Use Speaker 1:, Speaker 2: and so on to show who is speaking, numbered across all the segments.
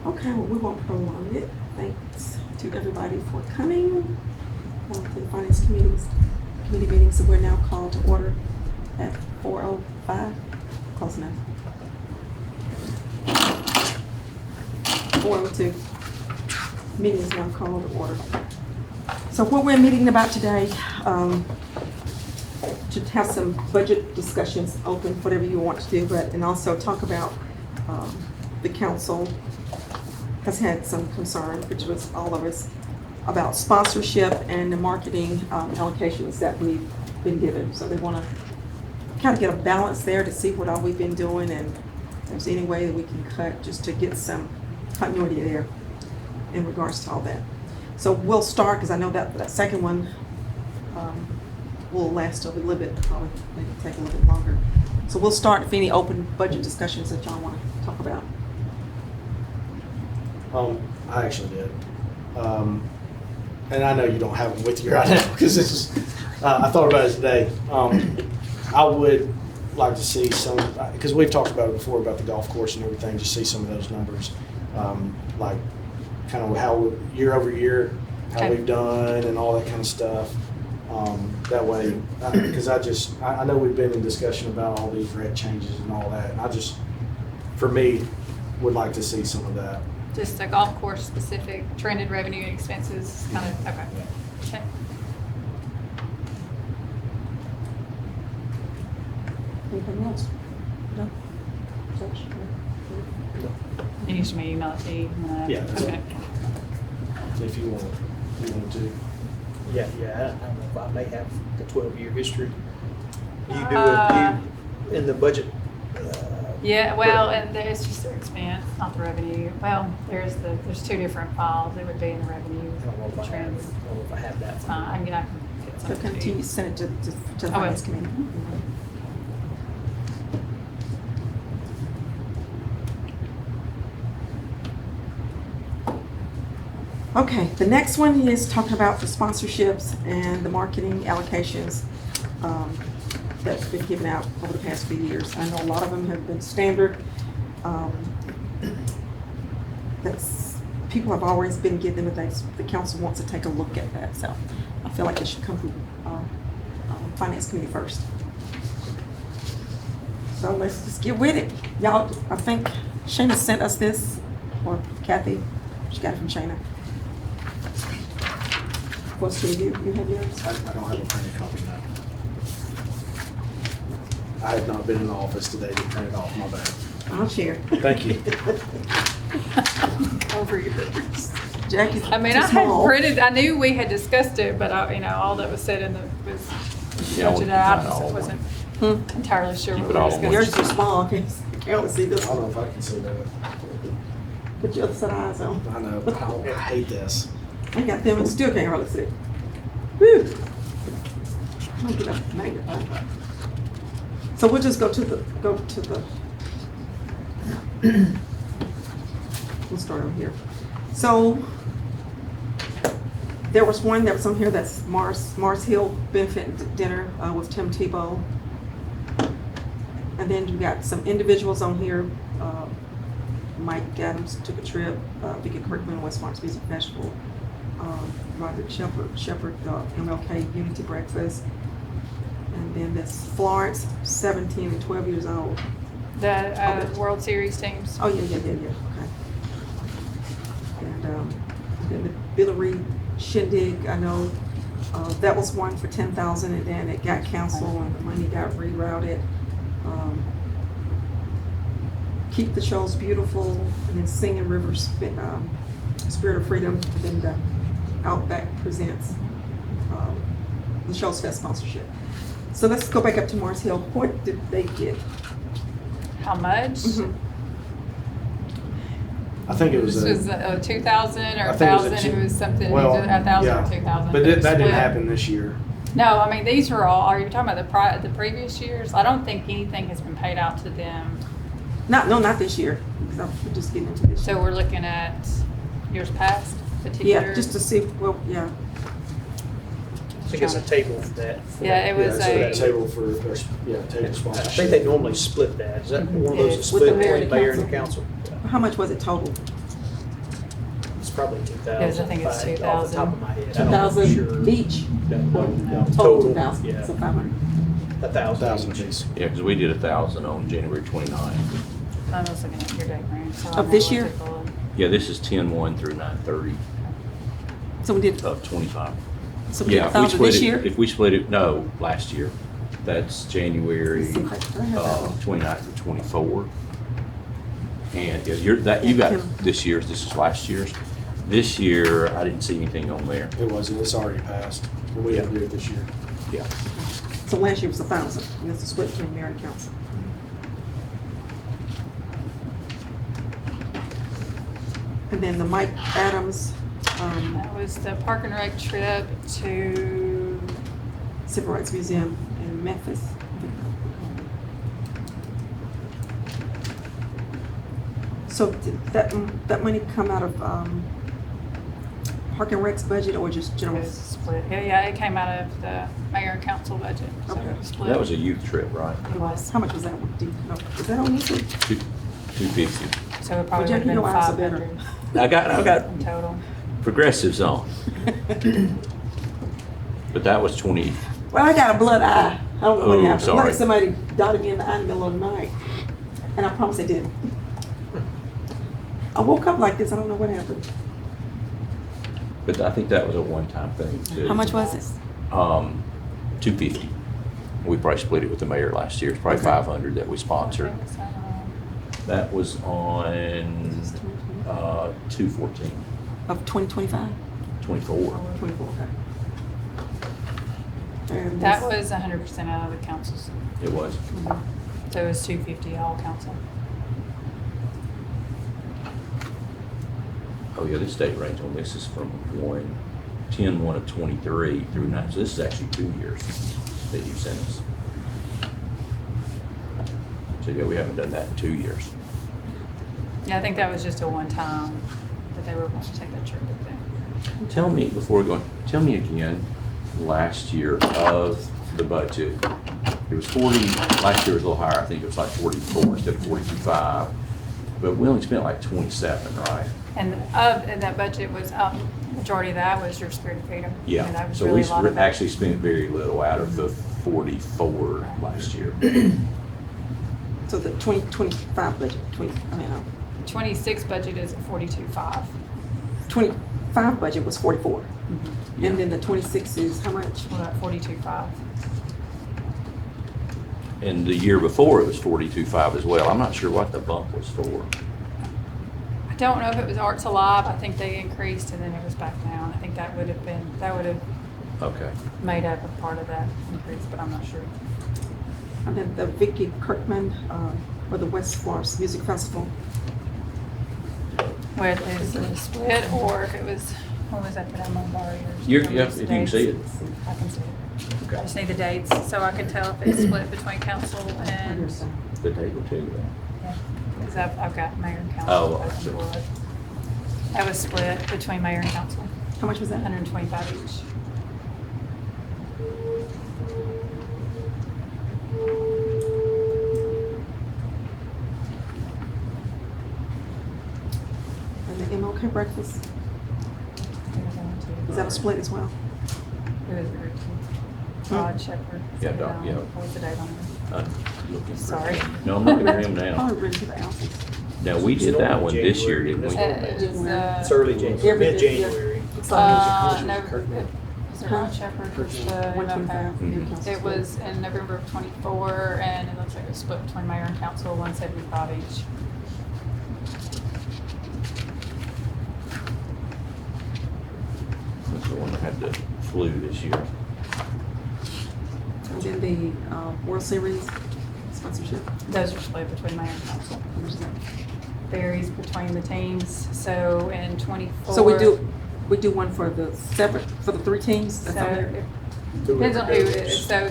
Speaker 1: Okay, well, we won't prolong it. Thanks to everybody for coming to the Finance Committee meeting. So we're now called to order at 4:05. Close enough. 4:02. Meeting is now called to order. So what we're meeting about today, to have some budget discussions open, whatever you want to do, and also talk about the council has had some concern, which was all of us, about sponsorship and the marketing allocations that we've been given. So they want to kind of get a balance there to see what all we've been doing and if there's any way that we can cut just to get some continuity there in regards to all that. So we'll start, because I know that second one will last a little bit, probably maybe take a little bit longer. So we'll start with any open budget discussions that y'all want to talk about.
Speaker 2: I actually did. And I know you don't have them with you right now because this is, I thought about it today. I would like to see some, because we've talked about it before about the golf course and everything, just see some of those numbers. Like kind of how year over year, how we've done and all that kind of stuff. That way, because I know we've been in discussion about all these rate changes and all that. And I just, for me, would like to see some of that.
Speaker 3: Just a golf course specific trended revenue and expenses kind of, okay. Okay.
Speaker 1: Anything else? No? Josh? No?
Speaker 3: You need to email it to you.
Speaker 2: Yeah, that's
Speaker 3: Okay.
Speaker 2: If you want to.
Speaker 4: Yeah, I don't know if I may have the 12-year history. You do in the budget.
Speaker 3: Yeah, well, and it's just their expense, not the revenue. Well, there's two different files. It would be in the revenue.
Speaker 4: I don't know if I have,
Speaker 3: trends.
Speaker 4: I don't know if I have that.
Speaker 3: That's fine. I can get
Speaker 1: So
Speaker 3: something to
Speaker 1: continue,
Speaker 3: you.
Speaker 1: send it to the
Speaker 3: I will.
Speaker 1: Finance Committee. Okay, the next one is talking about the sponsorships and the marketing allocations that's been given out over the past few years. I know a lot of them have been standard. People have always been given, but the council wants to take a look at that. So I feel like it should come through Finance Committee first. So let's just get with it. Y'all, I think Shayna sent us this, or Kathy, she got it from Shayna. What's your, you have yours?
Speaker 2: I don't have a printed copy now. I have not been in the office today to print it off, my bad.
Speaker 1: I'll share.
Speaker 2: Thank you.
Speaker 1: Over yours. Jackie's
Speaker 3: I mean,
Speaker 1: too
Speaker 3: I
Speaker 1: small.
Speaker 3: had printed, I knew we had discussed it, but all that was said in was
Speaker 5: Yeah, I
Speaker 3: budgeted
Speaker 5: wouldn't
Speaker 3: out,
Speaker 5: find
Speaker 3: so
Speaker 5: all
Speaker 3: I
Speaker 5: of
Speaker 3: wasn't
Speaker 1: Hmm?
Speaker 3: entirely sure
Speaker 5: Keep
Speaker 3: what
Speaker 5: it
Speaker 3: we
Speaker 5: all
Speaker 3: were
Speaker 5: in one.
Speaker 1: Yours
Speaker 3: discussing.
Speaker 1: too small. I can't really see this
Speaker 2: I don't know
Speaker 1: one.
Speaker 2: if I can see that.
Speaker 1: Put your other set of eyes on.
Speaker 2: I know. I hate this.
Speaker 1: I got them and still can't really see. Whew. I'm gonna get a magnifying. So we'll just go to the, we'll start over here. So there was one that was on here that's Mars Hill benefit dinner with Tim Tebow. And then you got some individuals on here. Mike Adams took a trip, Vicky Kirkland, West Farms Music Festival, Roderick Shepherd, MLK Unity Breakfast, and then this Florence, 17 and 12 years old.
Speaker 3: The World Series teams.
Speaker 1: Oh, yeah, okay. And then the Billy Reed Shindig, I know, that was one for 10,000, and then it got canceled and the money got rerouted. Keep the Shows Beautiful, and then Singing Rivers, Spirit of Freedom, and then the Outback Presents the Shows Fest sponsorship. So let's go back up to Mars Hill. What did they get?
Speaker 3: How much?
Speaker 1: Mhm.
Speaker 2: I think it was.
Speaker 3: This was 2,000 or
Speaker 2: I think
Speaker 3: 1,000.
Speaker 2: two-
Speaker 3: It was something,
Speaker 2: well,
Speaker 3: 1,000
Speaker 2: yeah.
Speaker 3: or 2,000.
Speaker 2: But that didn't
Speaker 3: Split.
Speaker 2: happen this year.
Speaker 3: No, I mean, these are all, are you talking about the previous years? I don't think anything has been paid out to them.
Speaker 1: Not this year, because I'm just getting into this.
Speaker 3: So
Speaker 1: year.
Speaker 3: we're looking at years past, particular.
Speaker 1: Yeah, just to see, well, yeah.
Speaker 4: I think it's a table for that.
Speaker 3: Yeah, it was
Speaker 2: Yeah, so that
Speaker 3: a,
Speaker 2: table for, table
Speaker 4: I
Speaker 2: sponsorship.
Speaker 4: think they normally split that. Is that one of those that
Speaker 1: With the
Speaker 4: split
Speaker 1: mayor
Speaker 4: between
Speaker 1: and
Speaker 4: the mayor and the
Speaker 1: council.
Speaker 4: council?
Speaker 1: How much was it total?
Speaker 4: probably 2,000.
Speaker 3: Yes, I think it's
Speaker 4: Off the top of
Speaker 3: 2,000.
Speaker 4: my head. I don't know for
Speaker 1: 2,000
Speaker 4: sure.
Speaker 1: each,
Speaker 4: No,
Speaker 1: total 2,000,
Speaker 4: Yeah,
Speaker 1: so 500.
Speaker 4: 1,000
Speaker 2: 1,000
Speaker 4: each.
Speaker 2: apiece.
Speaker 5: Yeah, because we did 1,000 on January 29th.
Speaker 3: I was looking at your date range. So I
Speaker 1: Of
Speaker 3: know
Speaker 1: this
Speaker 3: what
Speaker 1: year?
Speaker 3: to pull up.
Speaker 5: Yeah, this is 10/1 through 9/30
Speaker 1: So we did,
Speaker 5: of 25.
Speaker 1: so we did
Speaker 5: Yeah, if we
Speaker 1: 1,000
Speaker 5: split
Speaker 1: this
Speaker 5: it,
Speaker 1: year?
Speaker 5: if we split it, no, last year. That's January
Speaker 1: Let's see if I have that one.
Speaker 5: 29th to 24. And yeah, you got this year's, this is last year's. This year, I didn't see anything on there.
Speaker 2: It wasn't, it's already passed. But we didn't do it this year.
Speaker 5: Yeah.
Speaker 1: So last year was 1,000, and it's a split between mayor and council. And then the Mike Adams,
Speaker 3: That was the Park and Rec trip to,
Speaker 1: Civil Rights Museum in Memphis. So did that money come out of Park and Rec's budget or just
Speaker 3: it
Speaker 1: general?
Speaker 3: was split. Yeah, it came out of the mayor and council budget. So
Speaker 1: Okay.
Speaker 3: it was split.
Speaker 5: That was a youth trip, right?
Speaker 3: It was.
Speaker 1: How much was that one? Do you know? Is that on YouTube?
Speaker 5: 250.
Speaker 3: So it
Speaker 1: Well,
Speaker 3: probably would
Speaker 1: Jack,
Speaker 3: have
Speaker 1: you
Speaker 3: been
Speaker 1: know ours are better.
Speaker 3: 500
Speaker 5: I got
Speaker 3: in total.
Speaker 5: progressives on. But that was 20,
Speaker 1: Well, I got a blood eye. I don't know what
Speaker 5: Oh,
Speaker 1: happened.
Speaker 5: sorry.
Speaker 1: Like somebody dotted me in the eye in the middle of the night. And I promise they didn't. I woke up like this. I don't know what happened.
Speaker 5: but I think that was a one-time thing too.
Speaker 1: How much was it?
Speaker 5: 250. We probably split it with the mayor last year. It's probably
Speaker 1: Okay.
Speaker 5: 500 that we sponsored.
Speaker 3: I think so.
Speaker 5: That was on 2/14,
Speaker 1: Of 2025?
Speaker 5: 24.
Speaker 1: 24, okay. And
Speaker 3: That
Speaker 1: this-
Speaker 3: was 100% out of the council's.
Speaker 5: It was.
Speaker 3: So it was 250 all council.
Speaker 5: Oh, yeah, this date range on this is from 10/1 of 23 through 9. So this is actually 2 years that you sent us. So yeah, we haven't done that in 2 years.
Speaker 3: Yeah, I think that was just a one-time that they were going to take that trip with them.
Speaker 5: Tell me, before we go on, tell me again, last year of the budget, it was 40, last year was a little higher, I think it was like 44 instead of 42.5. But we only spent like 27, right?
Speaker 3: And that budget was up, majority of that was your Spirit of Freedom. And
Speaker 5: Yeah,
Speaker 3: that was
Speaker 5: so
Speaker 3: really
Speaker 5: we
Speaker 3: a lot of that.
Speaker 5: actually spent very little out of the 44 last year.
Speaker 1: So the 2025 budget,
Speaker 3: 26 budget is at 42.5.
Speaker 1: 25 budget was 44.
Speaker 5: Yeah.
Speaker 1: And then the 26 is how much?
Speaker 3: Well, at 42.5.
Speaker 5: And the year before, it was 42.5 as well. I'm not sure what the bump was for.
Speaker 3: I don't know if it was Arts Alive. I think they increased and then it was back down. I think that would have
Speaker 5: Okay.
Speaker 3: made up a part of that increase, but I'm not sure.
Speaker 1: And then the Vicky Kirkman, for the West Florence Music Festival.
Speaker 3: Whether it's a split or if it was, what was that I'm on bar
Speaker 5: Yeah, if you can see it.
Speaker 3: I can see it. I
Speaker 5: Okay.
Speaker 3: just need the dates so I can tell if it's split between council and,
Speaker 5: The date will tell you that.
Speaker 3: yeah, because I've got mayor and council.
Speaker 5: Oh,
Speaker 3: back and
Speaker 5: I see.
Speaker 3: forth. That was split between mayor and council,
Speaker 1: How much was that?
Speaker 3: 125 each.
Speaker 1: And the MLK breakfast, is that a split as well?
Speaker 3: It was very cute. Rod Shepherd.
Speaker 5: Yeah, yeah.
Speaker 3: What was the date on it?
Speaker 5: I'm looking for
Speaker 3: Sorry.
Speaker 5: No, I'm looking at him now.
Speaker 1: Probably written to the ounces.
Speaker 5: Now, we did that one this year, didn't we?
Speaker 3: It was,
Speaker 4: It's early January,
Speaker 1: Every-
Speaker 4: mid-January.
Speaker 3: no, is it Rod Shepherd? Was the
Speaker 1: 125.
Speaker 5: Mhm.
Speaker 3: It was in November of '24, and it looks like it was split between mayor and council, 175 each.
Speaker 5: That's the one that had the flu this year.
Speaker 1: And then the World Series sponsorship.
Speaker 3: Those are split between mayor and council.
Speaker 1: How much is that?
Speaker 3: Varies between the teams, so in '24.
Speaker 1: So we do one for the separate, for the 3 teams? That's
Speaker 3: So
Speaker 1: on there?
Speaker 3: it depends on who it is. So,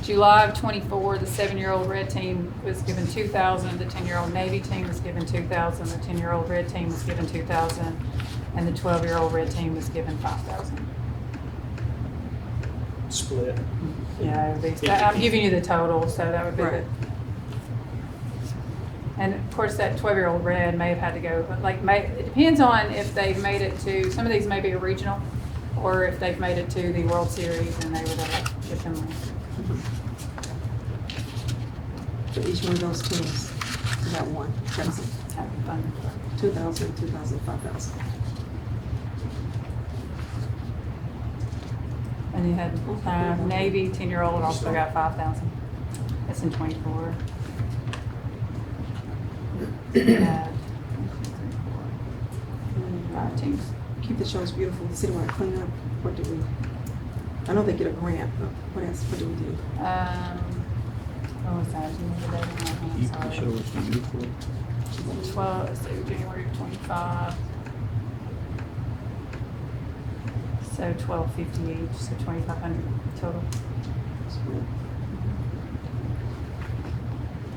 Speaker 3: July of '24, the 7-year-old red team was given 2,000, the 10-year-old Navy team was given 2,000, the 10-year-old red team was given 2,000, and the 12-year-old red team was given 5,000.
Speaker 4: Split.
Speaker 3: Yeah, it would be, I'm giving you the total, so that would be
Speaker 1: Right.
Speaker 3: And of course, that 12-year-old red may have had to go, like, it depends on if they've made it to, some of these may be a regional, or if they've made it to the World Series and they would have get them.
Speaker 1: For each one of those teams, you got one, that's it.
Speaker 3: Have fun.
Speaker 1: 2,000, 2,000, 5,000.
Speaker 3: And you had Navy, 10-year-old also got 5,000. That's in 24. Yeah. 5 teams.
Speaker 1: Keep the shows beautiful, the citywide cleanup, what do we, I know they get a grant, but what else, what do we do?
Speaker 3: What was that? Do you remember that?
Speaker 4: Keep the shows beautiful.
Speaker 3: 12, let's see, January 25. So 1,250 each, so 2,500 total.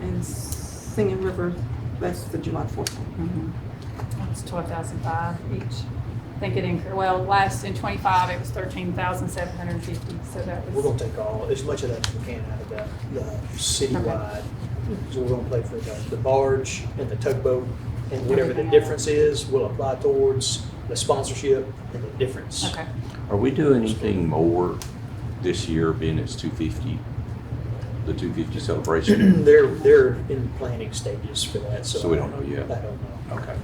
Speaker 1: And Singing River, that's the July 4th one.
Speaker 3: That's 12,005 each. I think it increased, well, in 25, it was 13,750, so that was.
Speaker 4: We're gonna take as much of that as we can out of the citywide. So we're gonna play for the barge and the tugboat, and whatever the difference is, we'll apply towards the sponsorship and the difference.
Speaker 3: Okay.
Speaker 5: Are we doing anything more this year, being it's 250, the 250 celebration?
Speaker 4: They're in planning stages for that, so.
Speaker 5: So we don't know yet?
Speaker 4: I don't know.
Speaker 5: Okay.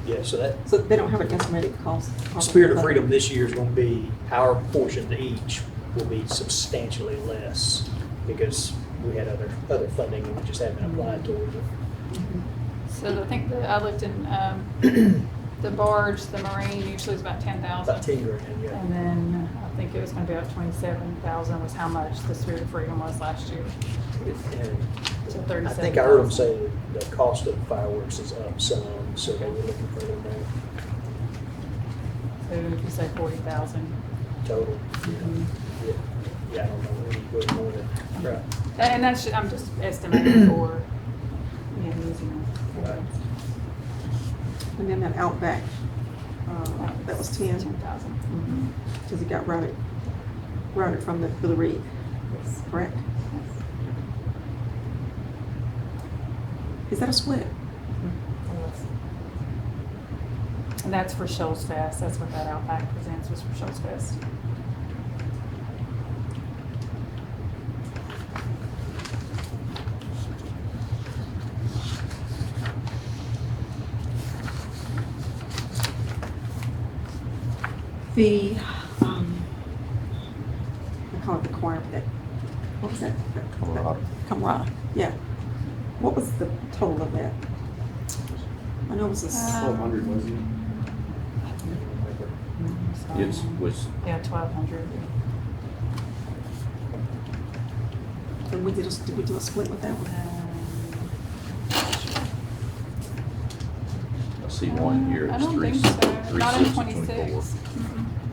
Speaker 4: Yeah, so that,
Speaker 1: So they don't have an estimated cost?
Speaker 4: Spirit of Freedom this year is gonna be, our portion to each will be substantially less because we had other funding and we just haven't applied towards it.
Speaker 3: So I think that I looked in, the barge, the marine usually is about 10,000.
Speaker 4: About 10 grand, yeah.
Speaker 3: And then I think it was gonna be about 27,000 was how much the Spirit of Freedom was last year.
Speaker 4: And
Speaker 3: So
Speaker 4: I think I heard them
Speaker 3: 37,000.
Speaker 4: say the cost of fireworks is up some, so they were looking for them there
Speaker 3: So if you say 40,000.
Speaker 4: total. Yeah, I don't know, way more than, right.
Speaker 3: And that's, I'm just estimating for, using them.
Speaker 4: Right.
Speaker 1: And then that Outback, that was 10,
Speaker 3: 10,000.
Speaker 1: because it got routed from the Billy Reed, correct? Is that a split?
Speaker 3: And that's for Shoals Fest. That's what that Outback Presents was for Shoals Fest.
Speaker 1: The, I call it the choir, but what was that?
Speaker 5: Camarada.
Speaker 1: Camarada, yeah. What was the total of that? I know it was a,
Speaker 2: 1,200, wasn't
Speaker 5: It was,
Speaker 3: Yeah, 1,200.
Speaker 1: and did we do a split with that one?
Speaker 5: I see one here,
Speaker 3: I
Speaker 5: it's
Speaker 3: don't
Speaker 5: three,
Speaker 3: think so. Not in
Speaker 5: 3, 6, and
Speaker 3: 26.
Speaker 5: 24.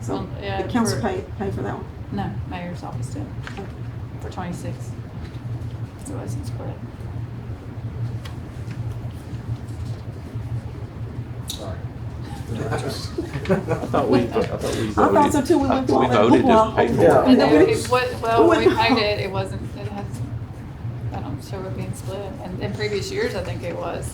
Speaker 1: So
Speaker 3: Well, yeah,
Speaker 1: the council
Speaker 3: for-
Speaker 1: pay for that one?
Speaker 3: No, mayor's office did for 26. So it wasn't split.
Speaker 5: I thought we voted.
Speaker 1: I thought so too, we went through all
Speaker 5: We
Speaker 1: that
Speaker 5: voted
Speaker 1: hoopla
Speaker 5: to pay
Speaker 1: over
Speaker 5: for
Speaker 1: it.
Speaker 5: it.
Speaker 1: And then we-
Speaker 3: Well,
Speaker 1: we
Speaker 3: we
Speaker 1: went-
Speaker 3: paid it, it wasn't, it has, I don't show it being split. And in previous years, I think it was.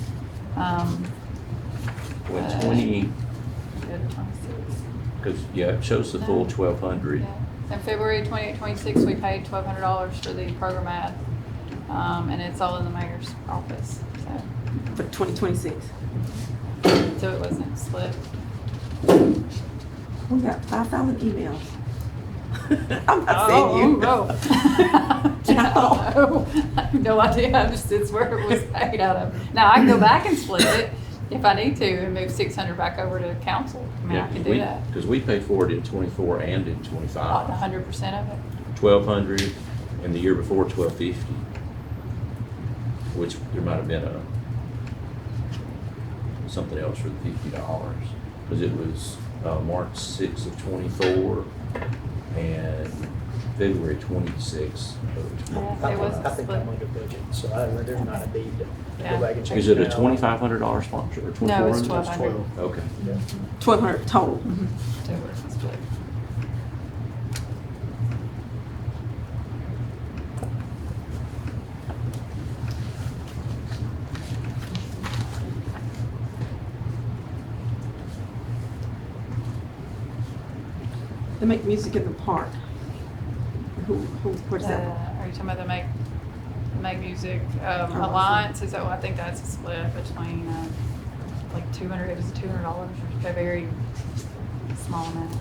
Speaker 5: When 20,
Speaker 3: Go to 26.
Speaker 5: because, yeah, it shows the full 1,200.
Speaker 3: Yeah. In February 28, 26, we paid $1,200 for the program ad. And it's all in the mayor's office, so.
Speaker 1: For 2026.
Speaker 3: So it wasn't split.
Speaker 1: We got 5,000 emails. I'm not saying you.
Speaker 3: Oh. I don't know. I have no idea. It's where it was paid out of. Now, I can go back and split it if I need to and move 600 back over to council. I mean, I can do that.
Speaker 5: Because we paid for it in 24 and in
Speaker 3: Not
Speaker 5: 25.
Speaker 3: 100% of it.
Speaker 5: 1,200, and the year before 1,250, which there might have been something else for the $50, because it was March 6th of 24 and February 26th of 24.
Speaker 3: Yeah, it wasn't
Speaker 4: I think
Speaker 3: split.
Speaker 4: I'm under budget, so there's not a need to
Speaker 3: Yeah.
Speaker 4: go back and change.
Speaker 5: Is it a
Speaker 4: now.
Speaker 5: $2,500 sponsor or $2,400?
Speaker 3: No, it's 1,200.
Speaker 5: Okay.
Speaker 4: Yeah.
Speaker 1: 1,200 total.
Speaker 3: So it wasn't split.
Speaker 1: Make Music in the Park? What's that?
Speaker 3: Are you talking about the Make Music
Speaker 1: Oh,
Speaker 3: Alliance? Is that what, I think that's a split between, like $200, it was $200, a very small amount.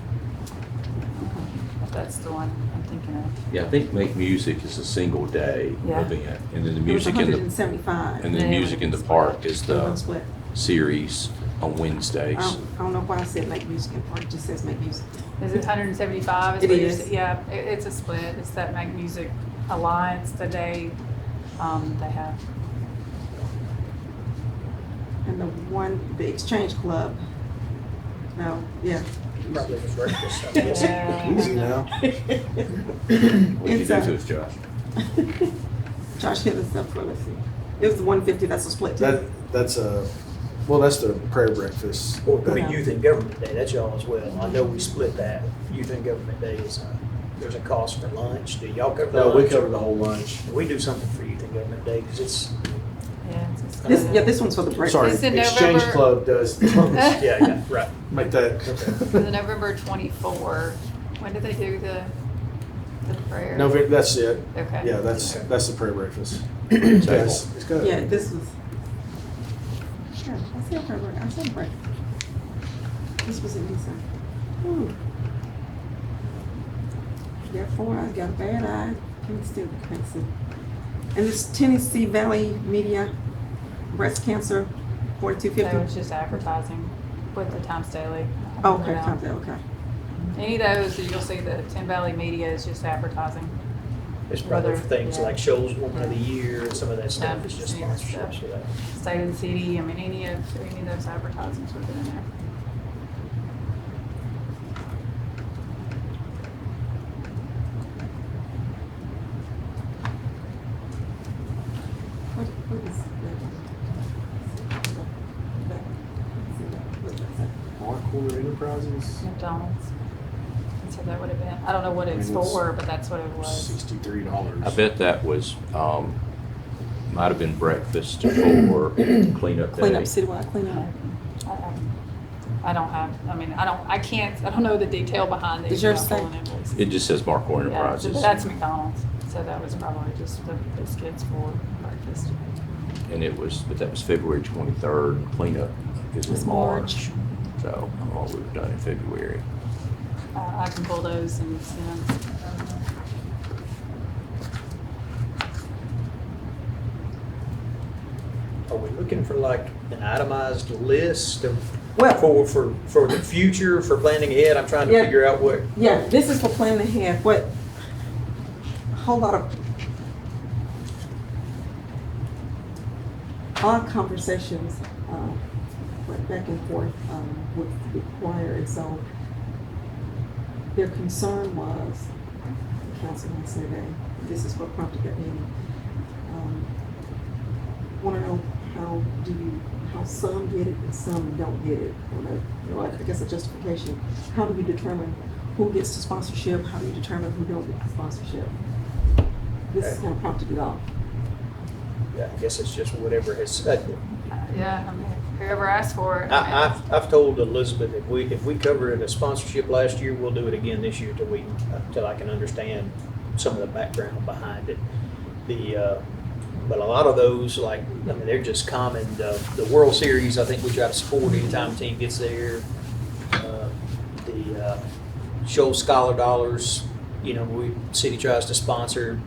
Speaker 3: If that's the one I'm thinking of.
Speaker 5: Yeah, I think Make Music is a single day
Speaker 3: Yeah.
Speaker 5: event, and then the
Speaker 1: It was
Speaker 5: music in the,
Speaker 1: 175.
Speaker 5: and then
Speaker 3: Yeah.
Speaker 5: Music in the Park is
Speaker 1: One
Speaker 5: the
Speaker 1: split.
Speaker 5: series on Wednesdays.
Speaker 1: I don't know why I said Make Music in the Park, it just says Make Music.
Speaker 3: Is it 175?
Speaker 1: It
Speaker 3: what you're
Speaker 1: is.
Speaker 3: saying? Yeah, it's a split. It's that Make Music Alliance, the day they have.
Speaker 1: And the Exchange Club, no, yeah.
Speaker 4: Probably was breakfast, I guess.
Speaker 3: Yeah.
Speaker 2: Easy now.
Speaker 5: What did you
Speaker 1: It's
Speaker 5: do
Speaker 1: a-
Speaker 5: to us, Josh?
Speaker 1: Josh hit us up for, let's see. It was the 150, that's a split too.
Speaker 2: That's the prayer breakfast.
Speaker 4: Or it could be Youth and Government Day, that's y'all as well. I know we split that. Youth and Government Day is, there's a cost for lunch. Do y'all cover the
Speaker 2: No,
Speaker 4: lunch?
Speaker 2: we cover the whole lunch.
Speaker 4: We do something for Youth and Government Day, because it's,
Speaker 3: Yeah, it's a split.
Speaker 1: This one's for the breakfast.
Speaker 2: Sorry,
Speaker 3: It's in
Speaker 2: Exchange
Speaker 3: November.
Speaker 2: Club does the lunch.
Speaker 4: yeah, right.
Speaker 2: Make that.
Speaker 3: The November 24. When do they do the prayer?
Speaker 2: November, that's it.
Speaker 3: Okay.
Speaker 2: Yeah, that's the prayer breakfast.
Speaker 5: Table.
Speaker 2: Yes, it's good.
Speaker 1: Yeah, this was. Sure, I said breakfast. I said breakfast. This was in December. Ooh. Got 4 eyes, got a bad eye. Can't see. And this Tennessee Valley Media breast cancer,
Speaker 3: So it's
Speaker 1: 4250.
Speaker 3: just advertising with the Times Daily.
Speaker 1: Oh, okay, okay.
Speaker 3: Any of those, you'll see the Tim Valley Media is just advertising.
Speaker 4: It's probably
Speaker 3: Whether-
Speaker 4: for things
Speaker 3: yeah.
Speaker 4: like Shows Woman of the Year and some of that stuff
Speaker 3: Yeah,
Speaker 4: is just
Speaker 3: any of that
Speaker 4: sponsorships
Speaker 3: stuff.
Speaker 4: for that.
Speaker 3: State of the City, I mean, any of those advertisements within in there.
Speaker 1: What is that?
Speaker 2: Hardcore Enterprises,
Speaker 3: McDonald's. So that would have been, I don't know what it's
Speaker 2: I mean, it's
Speaker 3: for, but that's what it was.
Speaker 2: $63.
Speaker 5: I bet that was, might have been breakfast for cleanup day.
Speaker 1: Cleanup, citywide cleanup.
Speaker 3: I don't have, I don't know the detail behind these.
Speaker 1: Does yours
Speaker 3: without
Speaker 1: say-
Speaker 3: pulling invoices.
Speaker 5: It just says Marco
Speaker 3: Yeah,
Speaker 5: Enterprises.
Speaker 3: but that's McDonald's, so that was probably just the biscuits for breakfast.
Speaker 5: And but that was February 23rd, and cleanup is
Speaker 1: It's
Speaker 5: in March.
Speaker 1: March.
Speaker 5: So I don't know what we've done in February.
Speaker 3: I can pull those and send them.
Speaker 4: Are we looking for like an itemized list of,
Speaker 1: Well,
Speaker 4: for the future, for planning ahead? I'm trying to
Speaker 1: Yeah.
Speaker 4: figure out what,
Speaker 1: yeah, this is for planning ahead, but a whole lot of odd conversations went back and forth with the choir, and so their concern was, the councilman said, this is what prompted that meeting. Want to know how some get it and some don't get it. I guess a justification. How do you determine who gets the sponsorship? How do you determine who don't get the sponsorship? This is kind of prompted it all.
Speaker 4: yeah, I guess it's just whatever has,
Speaker 3: Yeah, whoever asked for it. I mean,
Speaker 4: I've told Elizabeth, if we covered a sponsorship last year, we'll do it again this year till I can understand some of the background behind it. But a lot of those, they're just common. The World Series, I think we try to support anytime a team gets there. The Show Scholar Dollars, city tries to sponsor.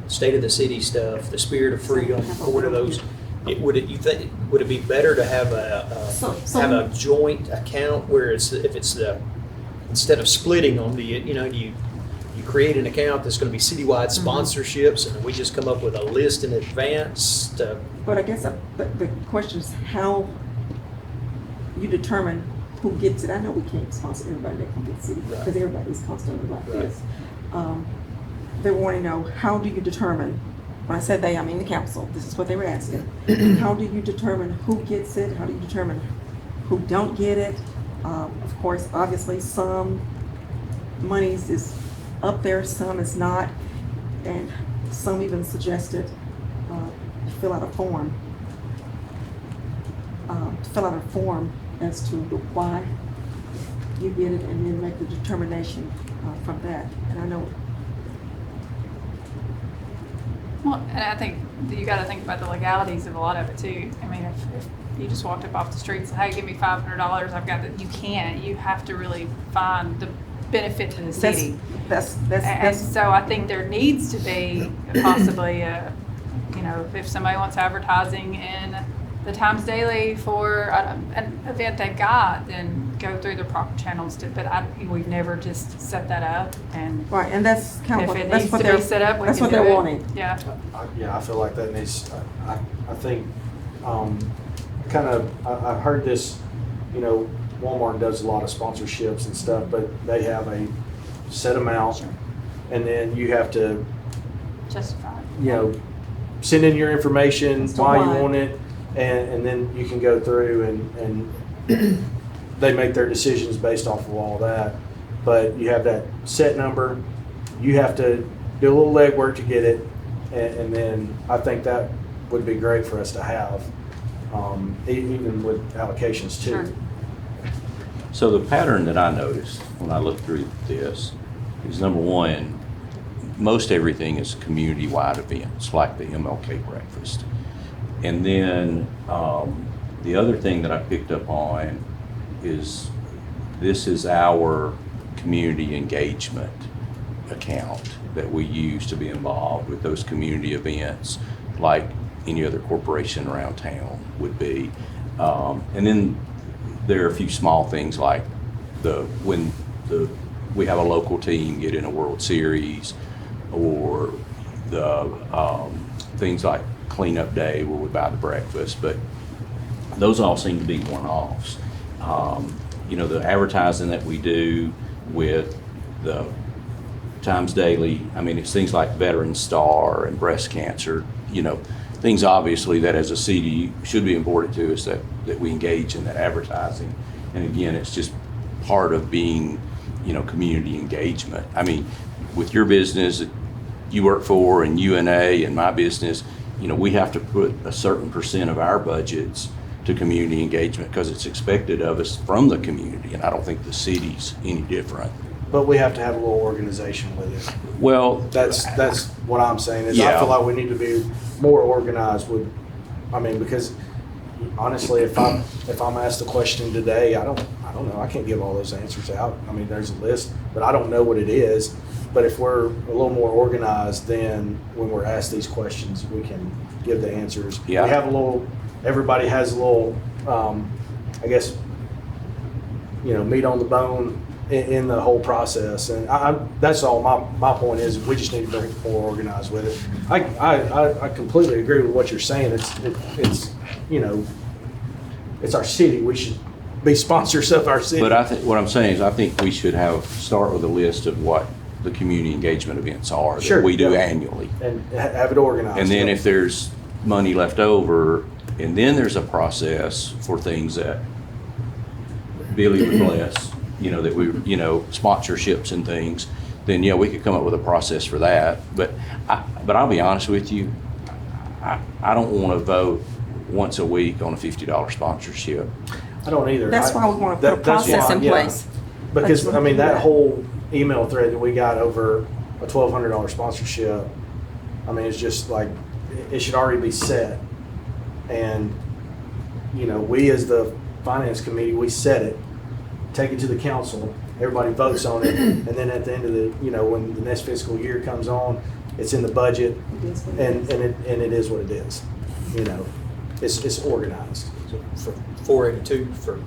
Speaker 4: State of the City stuff, the Spirit of Freedom, what are those? Would it be better to have a joint account where instead of splitting on you create an account that's going to be citywide sponsorships, and then we just come up with a list in advance to.
Speaker 1: But I guess the question is how you determine who gets it. I know we can't sponsor everybody that can get city
Speaker 4: Right.
Speaker 1: because everybody's constantly like
Speaker 4: Right.
Speaker 1: this. They want to know, how do you determine, when I said they, I mean the council, this is what they were asking. How do you determine who gets it? How do you determine who don't get it? Of course, obviously, some monies is up there, some is not, and some even suggested fill out a form as to why you get it, and then make the determination from that. And I know,
Speaker 3: Well, and I think that you gotta think about the legalities of a lot of it too. I mean, if you just walked up off the street and said, hey, give me $500, I've got that, you can't. You have to really find the benefit to the city. And so I think there needs to be possibly a, you know, if somebody wants advertising in the Times Daily for an event they've got, then go through the proper channels to, but we've never just set that up and.
Speaker 1: right, and that's kind of
Speaker 3: If
Speaker 1: what,
Speaker 3: it
Speaker 1: that's
Speaker 3: needs
Speaker 1: what
Speaker 3: to
Speaker 1: they're,
Speaker 3: be set up, we
Speaker 1: that's
Speaker 3: can
Speaker 1: what
Speaker 3: do
Speaker 1: they're
Speaker 3: it.
Speaker 1: wanting.
Speaker 3: Yeah.
Speaker 2: Yeah, I feel like that needs, I think, I've heard this, you know, Walmart does a lot of sponsorships and stuff, but they have a set amount, and then you have to,
Speaker 3: Justified.
Speaker 2: you know, send in your information,
Speaker 1: As to
Speaker 2: why
Speaker 1: why.
Speaker 2: you want it, and then you can go through and they make their decisions based off of all that. But you have that set number, you have to do a little legwork to get it, and then I think that would be great for us to have, even with allocations too.
Speaker 3: Sure.
Speaker 5: So the pattern that I noticed when I looked through this is, number one, most everything is community-wide events, like the MLK breakfast. And then the other thing that I picked up on is this is our community engagement account that we use to be involved with those community events like any other corporation around town would be. And then there are a few small things like when we have a local team get in a World Series, or the things like cleanup day where we buy the breakfast, but those all seem to be one-offs. You know, the advertising that we do with the Times Daily, I mean, it's things like Veteran Star and breast cancer, you know, things obviously that as a city should be important to us, that we engage in that advertising. And again, it's just part of being, you know, community engagement. I mean, with your business that you work for and UNA and my business, you know, we have to put a certain % of our budgets to community engagement because it's expected of us from the community, and I don't think the city's any different.
Speaker 2: But we have to have a little organization with it.
Speaker 5: Well,
Speaker 2: That's what I'm saying, is I
Speaker 5: Yeah.
Speaker 2: feel like we need to be more organized with, I mean, because honestly, if I'm asked the question today, I don't know, I can't give all those answers out. I mean, there's a list, but I don't know what it is. But if we're a little more organized, then when we're asked these questions, we can give the answers.
Speaker 5: Yeah.
Speaker 2: We have a little, everybody has a little, I guess, you know, meat on the bone in the whole process. And that's all my point is, we just need to be more organized with it. I completely agree with what you're saying. It's you know, it's our city. We should be sponsors of our city.
Speaker 5: but I think, what I'm saying is I think we should start with a list of what the community engagement events are
Speaker 2: Sure,
Speaker 5: that we do
Speaker 2: yeah.
Speaker 5: annually.
Speaker 2: And have it organized.
Speaker 5: And then
Speaker 2: yeah.
Speaker 5: if there's money left over, and then there's a process for things that Billy would bless, you know, that we, you know, sponsorships and things, then yeah, we could come up with a process for that. But I'll be honest with you, I don't want to vote once a week on a $50 sponsorship.
Speaker 2: I don't either.
Speaker 1: That's why we want to put a
Speaker 2: That's
Speaker 1: process
Speaker 2: why,
Speaker 1: in
Speaker 2: yeah.
Speaker 1: place.
Speaker 2: Because,
Speaker 1: That's
Speaker 2: I mean,
Speaker 1: what-
Speaker 2: that whole email thread that we got over a $1,200 sponsorship, I mean, it's just like, it should already be set. And, you know, we as the finance committee, we set it, take it to the council, everybody votes on it, and then at the end of the, you know, when the next fiscal year comes on, it's in the budget,
Speaker 1: It is what it
Speaker 2: and it is what it is. You know, it's organized.
Speaker 4: So for 482, for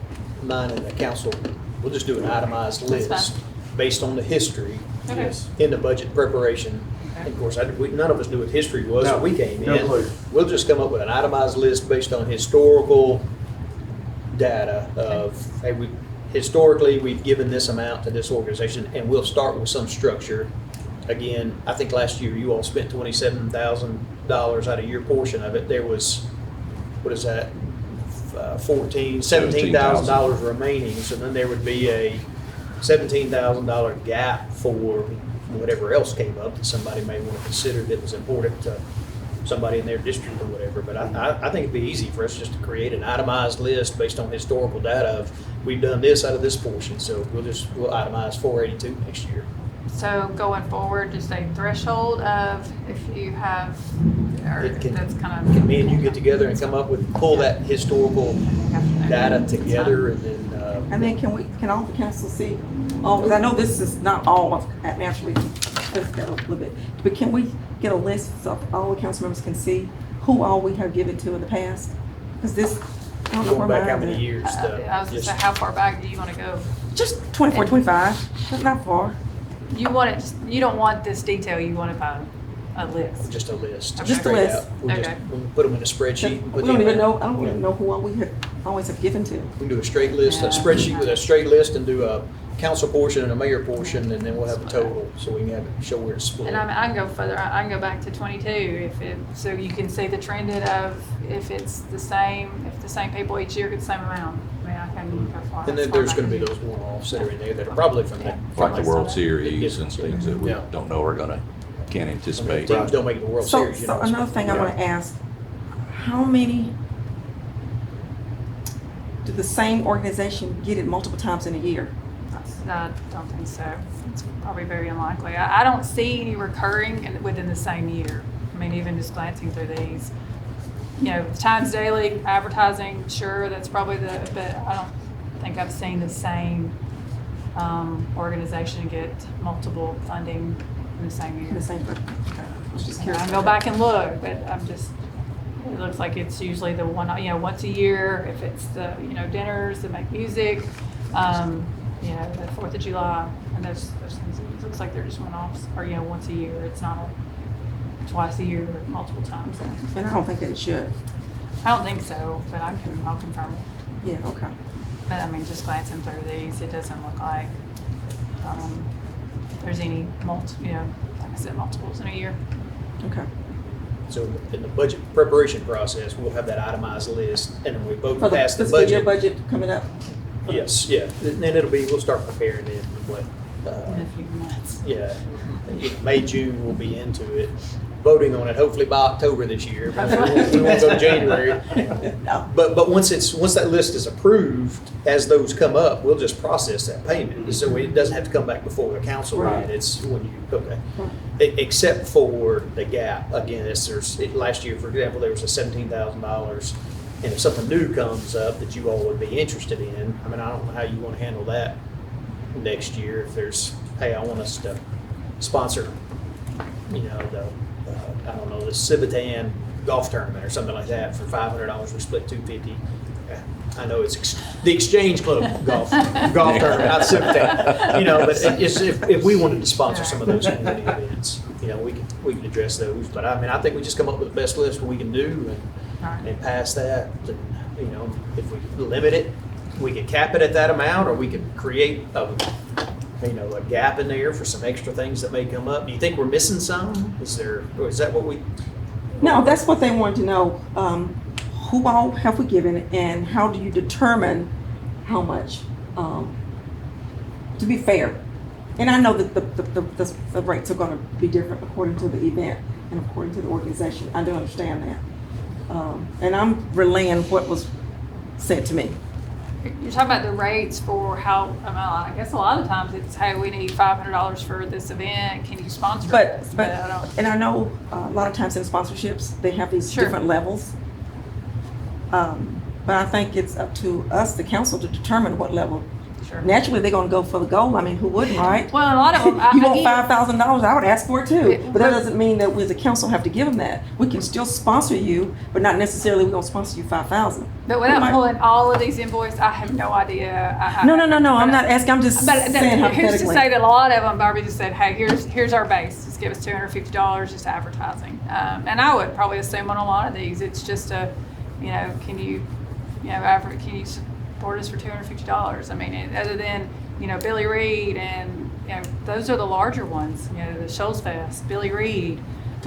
Speaker 4: mine and the council, we'll just do an itemized
Speaker 3: That's
Speaker 4: list
Speaker 3: fine.
Speaker 4: based on the history
Speaker 3: Okay.
Speaker 2: Yes.
Speaker 4: in the budget preparation. And of course, none of us knew what history was
Speaker 2: No,
Speaker 4: when we came
Speaker 2: no
Speaker 4: in.
Speaker 2: clue.
Speaker 4: We'll just come up with an itemized list based on historical data of, hey, historically, we've given this amount to this organization, and we'll start with some structure. Again, I think last year you all spent $27,000 out of your portion of it. There was, what is that? $17,000 remaining, so then there would be a $17,000 gap for whatever else came up that somebody may want to consider that was important to somebody in their district or whatever. But I think it'd be easy for us just to create an itemized list based on historical data of, we've done this out of this portion, so we'll itemize 482 next year.
Speaker 3: So going forward, just a threshold of if you have, or
Speaker 4: It can-
Speaker 3: that's kind
Speaker 4: Can
Speaker 3: of.
Speaker 4: me and you get together and come up with, pull that historical data together and then,
Speaker 1: And then can all the council see, because I know this is not all of, naturally, let's go a little bit, but can we get a list so all the council members can see who all we have given to in the past? Because this, I don't know where
Speaker 4: going back
Speaker 1: mine
Speaker 4: how many
Speaker 1: is.
Speaker 4: years?
Speaker 3: I was gonna say, how far back do you wanna go?
Speaker 1: Just 24, 25, that's not far.
Speaker 3: You want it, you don't want this detail, you want it by a list.
Speaker 4: Just a list.
Speaker 3: Just a
Speaker 4: straight
Speaker 1: list.
Speaker 4: out. We just
Speaker 3: Okay.
Speaker 4: we put them in a spreadsheet. and put
Speaker 1: We don't
Speaker 4: the
Speaker 1: even know,
Speaker 4: amount.
Speaker 1: I don't even know who all we have, always have given to.
Speaker 4: We can do a straight list, a
Speaker 3: Yeah.
Speaker 4: spreadsheet with a straight list and do a council portion and a mayor portion, and then we'll have a total, so we can have it, show where it's split.
Speaker 3: And I can go further, I can go back to 22, if it, so you can see the trended of if it's the same, if the same people each year get the same amount. I mean, I can go far.
Speaker 4: And then there's gonna be those one-offs that are in there that are probably from that.
Speaker 5: Like the World
Speaker 3: Yeah.
Speaker 5: Series and things that we
Speaker 2: Yeah.
Speaker 5: don't know are gonna, can't anticipate.
Speaker 4: Teams don't make it to the World
Speaker 1: So,
Speaker 4: Series, you
Speaker 1: so
Speaker 4: know.
Speaker 1: another thing I
Speaker 5: Yeah.
Speaker 1: want to ask, how many, do the same organization get it multiple times in a year?
Speaker 3: I don't think so. It's probably very unlikely. I don't see any recurring within the same year. I mean, even just glancing through these. You know, Times Daily advertising, sure, that's probably but I don't think I've seen the same organization get multiple funding in the same year.
Speaker 1: The same, okay. I was just
Speaker 3: I
Speaker 1: curious.
Speaker 3: can go back and look, but I'm just, it looks like it's usually the one, once a year, if it's the, dinners that make music, the 4th of July, and those things, it looks like they're just one-offs, or, once a year, it's not twice a year, or multiple times.
Speaker 1: And I don't think that it should.
Speaker 3: I don't think so, but I'll confirm it.
Speaker 1: Yeah, okay.
Speaker 3: But I mean, just glancing through these, it doesn't look like, there's any like I said, multiples in a year.
Speaker 1: Okay.
Speaker 4: So in the budget preparation process, we'll have that itemized list, and then we vote
Speaker 1: For the
Speaker 4: pass the
Speaker 1: fiscal year
Speaker 4: budget.
Speaker 1: budget coming up?
Speaker 4: Yes, yeah, and then we'll start preparing it, what,
Speaker 3: In a few months.
Speaker 4: yeah, May, June, we'll be into it, voting on it hopefully by October this year. But we won't go to January.
Speaker 1: No.
Speaker 4: But once that list is approved, as those come up, we'll just process that payment. So it doesn't have to come back before the council.
Speaker 1: Right.
Speaker 4: It's when you, okay.
Speaker 1: Right.
Speaker 4: Except for the gap. Again, last year, for example, there was a $17,000. And if something new comes up that you all would be interested in, I mean, I don't know how you want to handle that next year. If there's, hey, I want us to sponsor, I don't know, the Civitan golf tournament or something like that for $500, we split $250. I know it's the Exchange Club golf tournament, not Civitan. But it's, if we wanted to sponsor some of those community events, we can address those. But I mean, I think we just come up with the best list we can do and pass that. And, if we limit it, we could cap it at that amount, or we could create a gap in there for some extra things that may come up. Do you think we're missing some? Or is that what we?
Speaker 1: No, that's what they want to know. Who all have we given, and how do you determine how much? To be fair, and I know that the rates are going to be different according to the event and according to the organization. I do understand that, and I'm relaying what was said to me.
Speaker 3: You're talking about the rates for how, I guess a lot of times it's, hey, we need $500 for this event, can you sponsor
Speaker 1: But
Speaker 3: this?
Speaker 1: but
Speaker 3: I don't.
Speaker 1: and I know a lot of times in sponsorships they have these
Speaker 3: Sure.
Speaker 1: different levels. But I think it's up to us, the council, to determine what level.
Speaker 3: Sure.
Speaker 1: Naturally, they're going to go for the goal. I mean, who wouldn't, right?
Speaker 3: Well, a lot of them.
Speaker 1: You want $5,000? I would ask for it too.
Speaker 3: Yeah,
Speaker 1: But that
Speaker 3: but-
Speaker 1: doesn't mean that we as a council have to give them that. We can still sponsor you, but not necessarily we're going to sponsor you $5,000.
Speaker 3: But without pulling all of these invoices, I have no idea.
Speaker 1: No. I'm not asking. I'm just
Speaker 3: But
Speaker 1: saying
Speaker 3: who's to
Speaker 1: hypothetically.
Speaker 3: say that a lot of them, Barbie just said, hey, here's our base. Just give us $250 just advertising. And I would probably assume on a lot of these, it's just can you support us for $250? I mean, other than, Billy Reed and, those are the larger ones, the Shoals Fest, Billy Reed,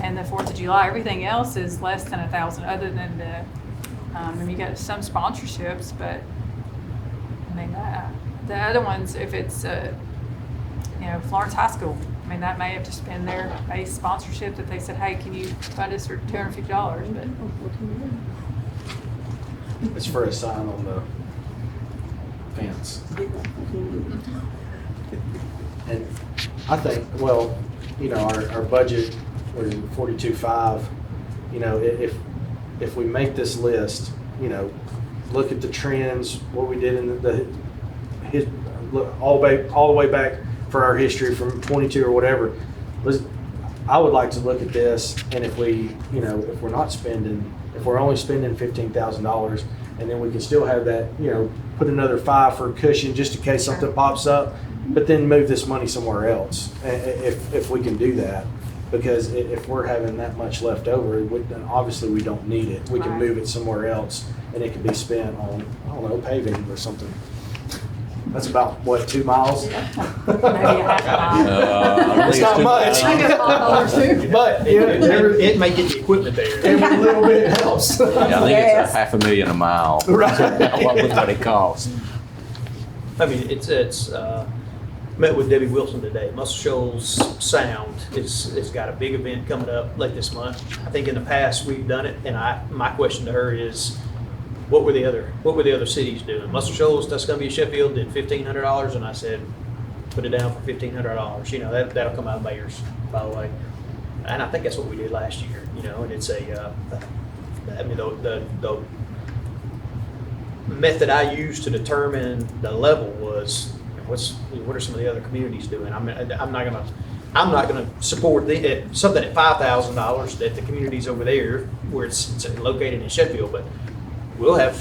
Speaker 3: and the 4th of July. Everything else is less than $1,000 other than and you got some sponsorships, but I mean, the other ones, if it's, Florence High School, I mean, that may have just been their base sponsorship that they said, hey, can you fund us for $250? But
Speaker 2: It's for a sign on the fence. And I think, well, you know, our budget, what is it, 42.5, you know, if we make this list, you know, look at the trends, what we did in look all the way back for our history from 22 or whatever, I would like to look at this, and if we, you know, if we're only spending $15,000, and then we can still have that, you know, put another 5 for cushion just in case something pops up, but then move this money somewhere else, if we can do that. Because if we're having that much left over, then obviously we don't need it. We can
Speaker 3: Right.
Speaker 2: move it somewhere else, and it can be spent on, I don't know, paving or something. That's about, what, 2 miles?
Speaker 3: Maybe a half a mile.
Speaker 2: It's not much.
Speaker 3: Maybe a $5 too.
Speaker 2: But
Speaker 4: It may get the equipment there.
Speaker 2: every little bit helps.
Speaker 5: Yeah, I think
Speaker 1: Yes.
Speaker 5: it's $500,000 a mile.
Speaker 2: Right.
Speaker 5: What it costs.
Speaker 4: I mean, met with Debbie Wilson today. Muscle Shoals Sound is got a big event coming up late this month. I think in the past we've done it, and my question to her is, what were the other cities doing? Muscle Shoals, Tuscumbia, Sheffield did $1,500, and I said, put it down for $1,500. You know, that'll come out of mayor's, by the way. And I think that's what we did last year. You know, and it's I mean, the method I used to determine the level was, what are some of the other communities doing? I mean, I'm not gonna support something at $5,000 that the communities over there where it's located in Sheffield, but we'll have.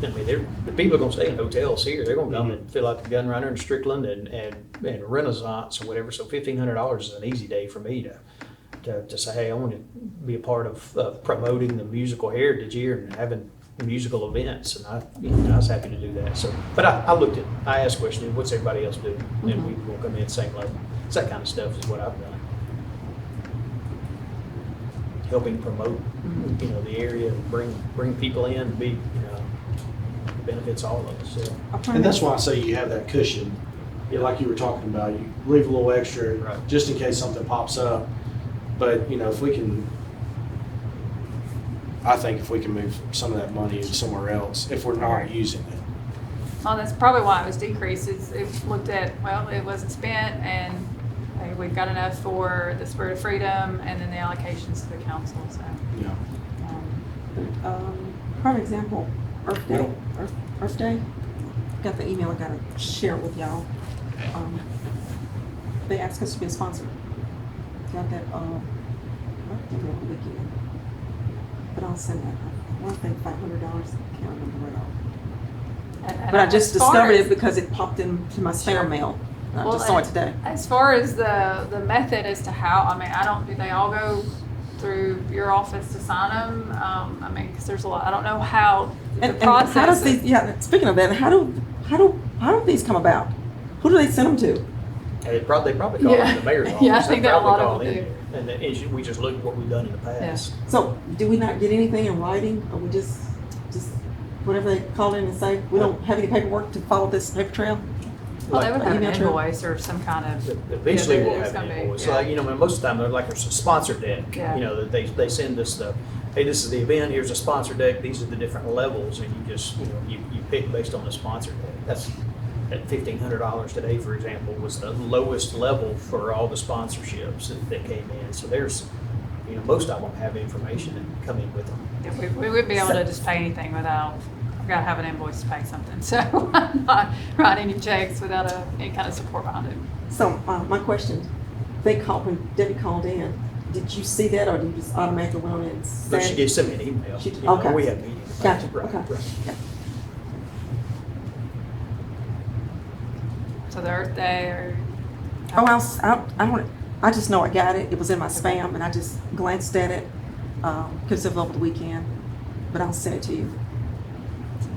Speaker 4: I mean, the people are gonna stay in hotels here. They're gonna come and fill out the Gun Runner and Strickland and Renaissance or whatever. So $1,500 is an easy day for me to say, hey, I want to be a part of promoting the musical heritage here and having musical events, and I was happy to do that. So, but I asked questions, what's everybody else doing? And we will come in at the same level. So that kind of stuff is what I've done. Helping promote, you know, the area and bring people in and it benefits all of us. So.
Speaker 2: And that's why I say you have that cushion, like you were talking about. You leave a little extra
Speaker 4: Right.
Speaker 2: just in case something pops up. But, you know, I think if we can move some of that money somewhere else, if we're not using it.
Speaker 3: Well, that's probably why it was decreased. It looked at, well, it wasn't spent, and hey, we've got enough for the Spirit of Freedom, and then the allocations to the council, so.
Speaker 2: Yeah.
Speaker 1: Prime example, Earth Day. Earth Day. Got the email. I gotta share it with y'all. They asked us to be a sponsor. Got that. Weekend. But I'll send that. I want to think $500. I can't remember right off. But I just discovered it because it popped into my spam mail. I just saw it today.
Speaker 3: As far as the method as to how, I mean, do they all go through your office to sign them? I mean, because there's a lot, I don't know how the
Speaker 1: And
Speaker 3: process
Speaker 1: how does
Speaker 3: is.
Speaker 1: these? Yeah. Speaking of that, how do these come about? Who do they send them to?
Speaker 4: They probably call it the mayor's office.
Speaker 3: Yeah, I think
Speaker 4: They
Speaker 3: that a lot
Speaker 4: probably
Speaker 3: of
Speaker 4: call
Speaker 3: them
Speaker 4: in there. And we just look at what we've done in the past.
Speaker 1: So do we not get anything in writing, or we just whatever they call in and say we don't have any paperwork to follow this paper trail?
Speaker 3: Well, they would have an
Speaker 1: Email trail?
Speaker 3: invoice or some kind of.
Speaker 4: Eventually,
Speaker 3: Yeah,
Speaker 4: we'll
Speaker 3: there's
Speaker 4: have an
Speaker 3: gonna be,
Speaker 4: invoice.
Speaker 3: yeah.
Speaker 4: So, you know, most of the time, there's a sponsor deck.
Speaker 3: Yeah.
Speaker 4: You know, that they send us hey, this is the event. Here's a sponsor deck. These are the different levels, and you just, you pick based on the sponsor deck. That's at $1,500 today, for example, was the lowest level for all the sponsorships that came in. So there's, most of them have information and come in with them.
Speaker 3: Yeah, we wouldn't be able to just pay anything without, I've got to have an invoice to pay something. So I'm not writing any checks without any kind of support behind it.
Speaker 1: So my question, when Debbie called in, did you see that, or did you just automatically went on and
Speaker 4: So
Speaker 1: said?
Speaker 4: she did send me an email.
Speaker 1: She did,
Speaker 4: You know,
Speaker 1: okay.
Speaker 4: We have meetings.
Speaker 1: Gotcha,
Speaker 4: Right,
Speaker 1: okay.
Speaker 4: right.
Speaker 1: Yeah.
Speaker 3: So the Earth Day or.
Speaker 1: Oh, I just know I got it. It was in my spam, and I just glanced at it because of over the weekend. But I'll send it to you.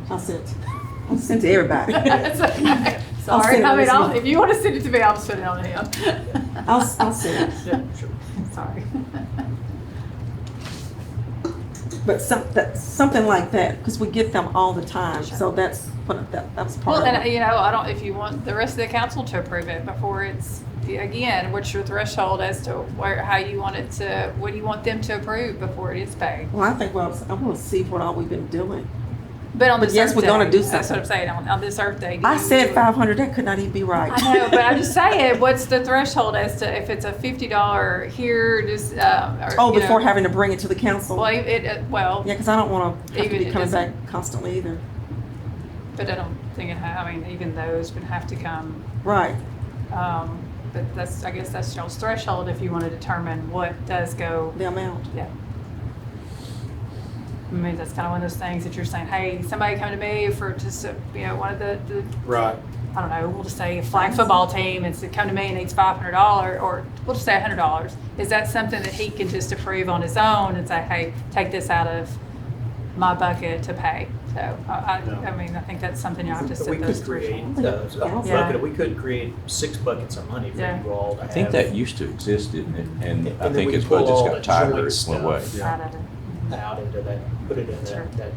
Speaker 1: I'll send it to everybody.
Speaker 3: It's okay.
Speaker 1: I'll
Speaker 3: Sorry,
Speaker 1: send it
Speaker 3: I mean,
Speaker 1: as
Speaker 3: if you want to send it to me, I'll send it on to him.
Speaker 1: I'll send it.
Speaker 4: Yeah, sure.
Speaker 3: Sorry.
Speaker 1: But something like that, because we get them all the time.
Speaker 3: Sure.
Speaker 1: So that was part
Speaker 3: Well,
Speaker 1: of
Speaker 3: and
Speaker 1: it.
Speaker 3: I don't, if you want the rest of the council to approve it before it's, again, what's your threshold as to how you want it to, what do you want them to approve before it is paid?
Speaker 1: Well, I think I want to see what all we've been doing.
Speaker 3: But on
Speaker 1: But
Speaker 3: this
Speaker 1: yes,
Speaker 3: Earth
Speaker 1: we're gonna
Speaker 3: Day,
Speaker 1: do
Speaker 3: That's what
Speaker 1: something.
Speaker 3: I'm saying, on this Earth Day. do
Speaker 1: I
Speaker 3: you-
Speaker 1: said 500, that could not even be right.
Speaker 3: I know, but I'm just saying, what's the threshold as to if it's a $50 here, just, or,
Speaker 1: Oh,
Speaker 3: you
Speaker 1: before
Speaker 3: know,
Speaker 1: having to bring it to the council?
Speaker 3: well,
Speaker 1: Yeah,
Speaker 3: well,
Speaker 1: because I don't want to have to
Speaker 3: Even
Speaker 1: be
Speaker 3: it
Speaker 1: coming back
Speaker 3: doesn't-
Speaker 1: constantly either.
Speaker 3: but I don't think I mean, even those would have to come.
Speaker 1: Right.
Speaker 3: But I guess that's y'all's threshold if you want to determine what does go.
Speaker 1: The amount.
Speaker 3: Yeah. I mean, that's kind of one of those things that you're saying, hey, somebody come to me for just, one of the,
Speaker 2: Right.
Speaker 3: I don't know, we'll just say a flag football team and say, come to me and needs $500, or we'll just say $100. Is that something that he can just approve on his own and say, hey, take this out of my bucket to pay? So, I mean, I think that's something you'll have to
Speaker 4: But we
Speaker 3: set those
Speaker 4: could create,
Speaker 3: thresholds.
Speaker 1: Yeah.
Speaker 4: bucket, we could create 6 buckets of money for
Speaker 3: Yeah.
Speaker 4: you all to
Speaker 5: I think
Speaker 4: have
Speaker 5: that used to exist, didn't it? And I
Speaker 4: then
Speaker 5: think
Speaker 4: we
Speaker 5: as
Speaker 4: pull
Speaker 5: budgets
Speaker 4: all
Speaker 5: got
Speaker 4: the
Speaker 5: tighter,
Speaker 4: joint
Speaker 5: it went away.
Speaker 4: stuff
Speaker 3: Out of it.
Speaker 4: out into that, put it in
Speaker 3: Sure.
Speaker 4: that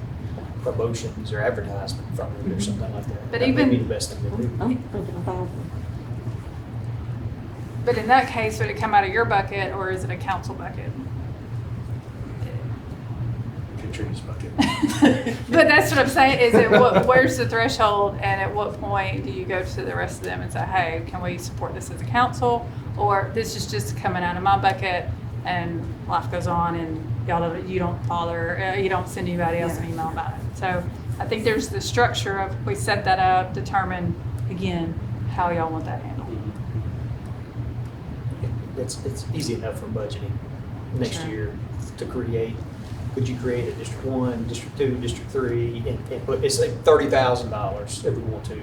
Speaker 4: promotions or advertisement from it or something like that.
Speaker 3: But
Speaker 4: That would
Speaker 3: even-
Speaker 4: be the best thing to do.
Speaker 1: I'm thinking 1,000.
Speaker 3: But in that case, would it come out of your bucket or is it a council bucket?
Speaker 2: Katrina's bucket.
Speaker 3: But that's what I'm saying, is it, where's the threshold and at what point do you go to the rest of them and say, hey, can we support this as a council? Or this is just coming out of my bucket and life goes on and you don't bother, you don't send anybody else an email about it. So I think there's the structure of, we set that up, determine, again, how y'all want that handled.
Speaker 4: It's easy enough for budgeting next
Speaker 3: Sure.
Speaker 4: year to create. Could you create a District 1, District 2, District 3, and put, it's like $30,000 if we want to.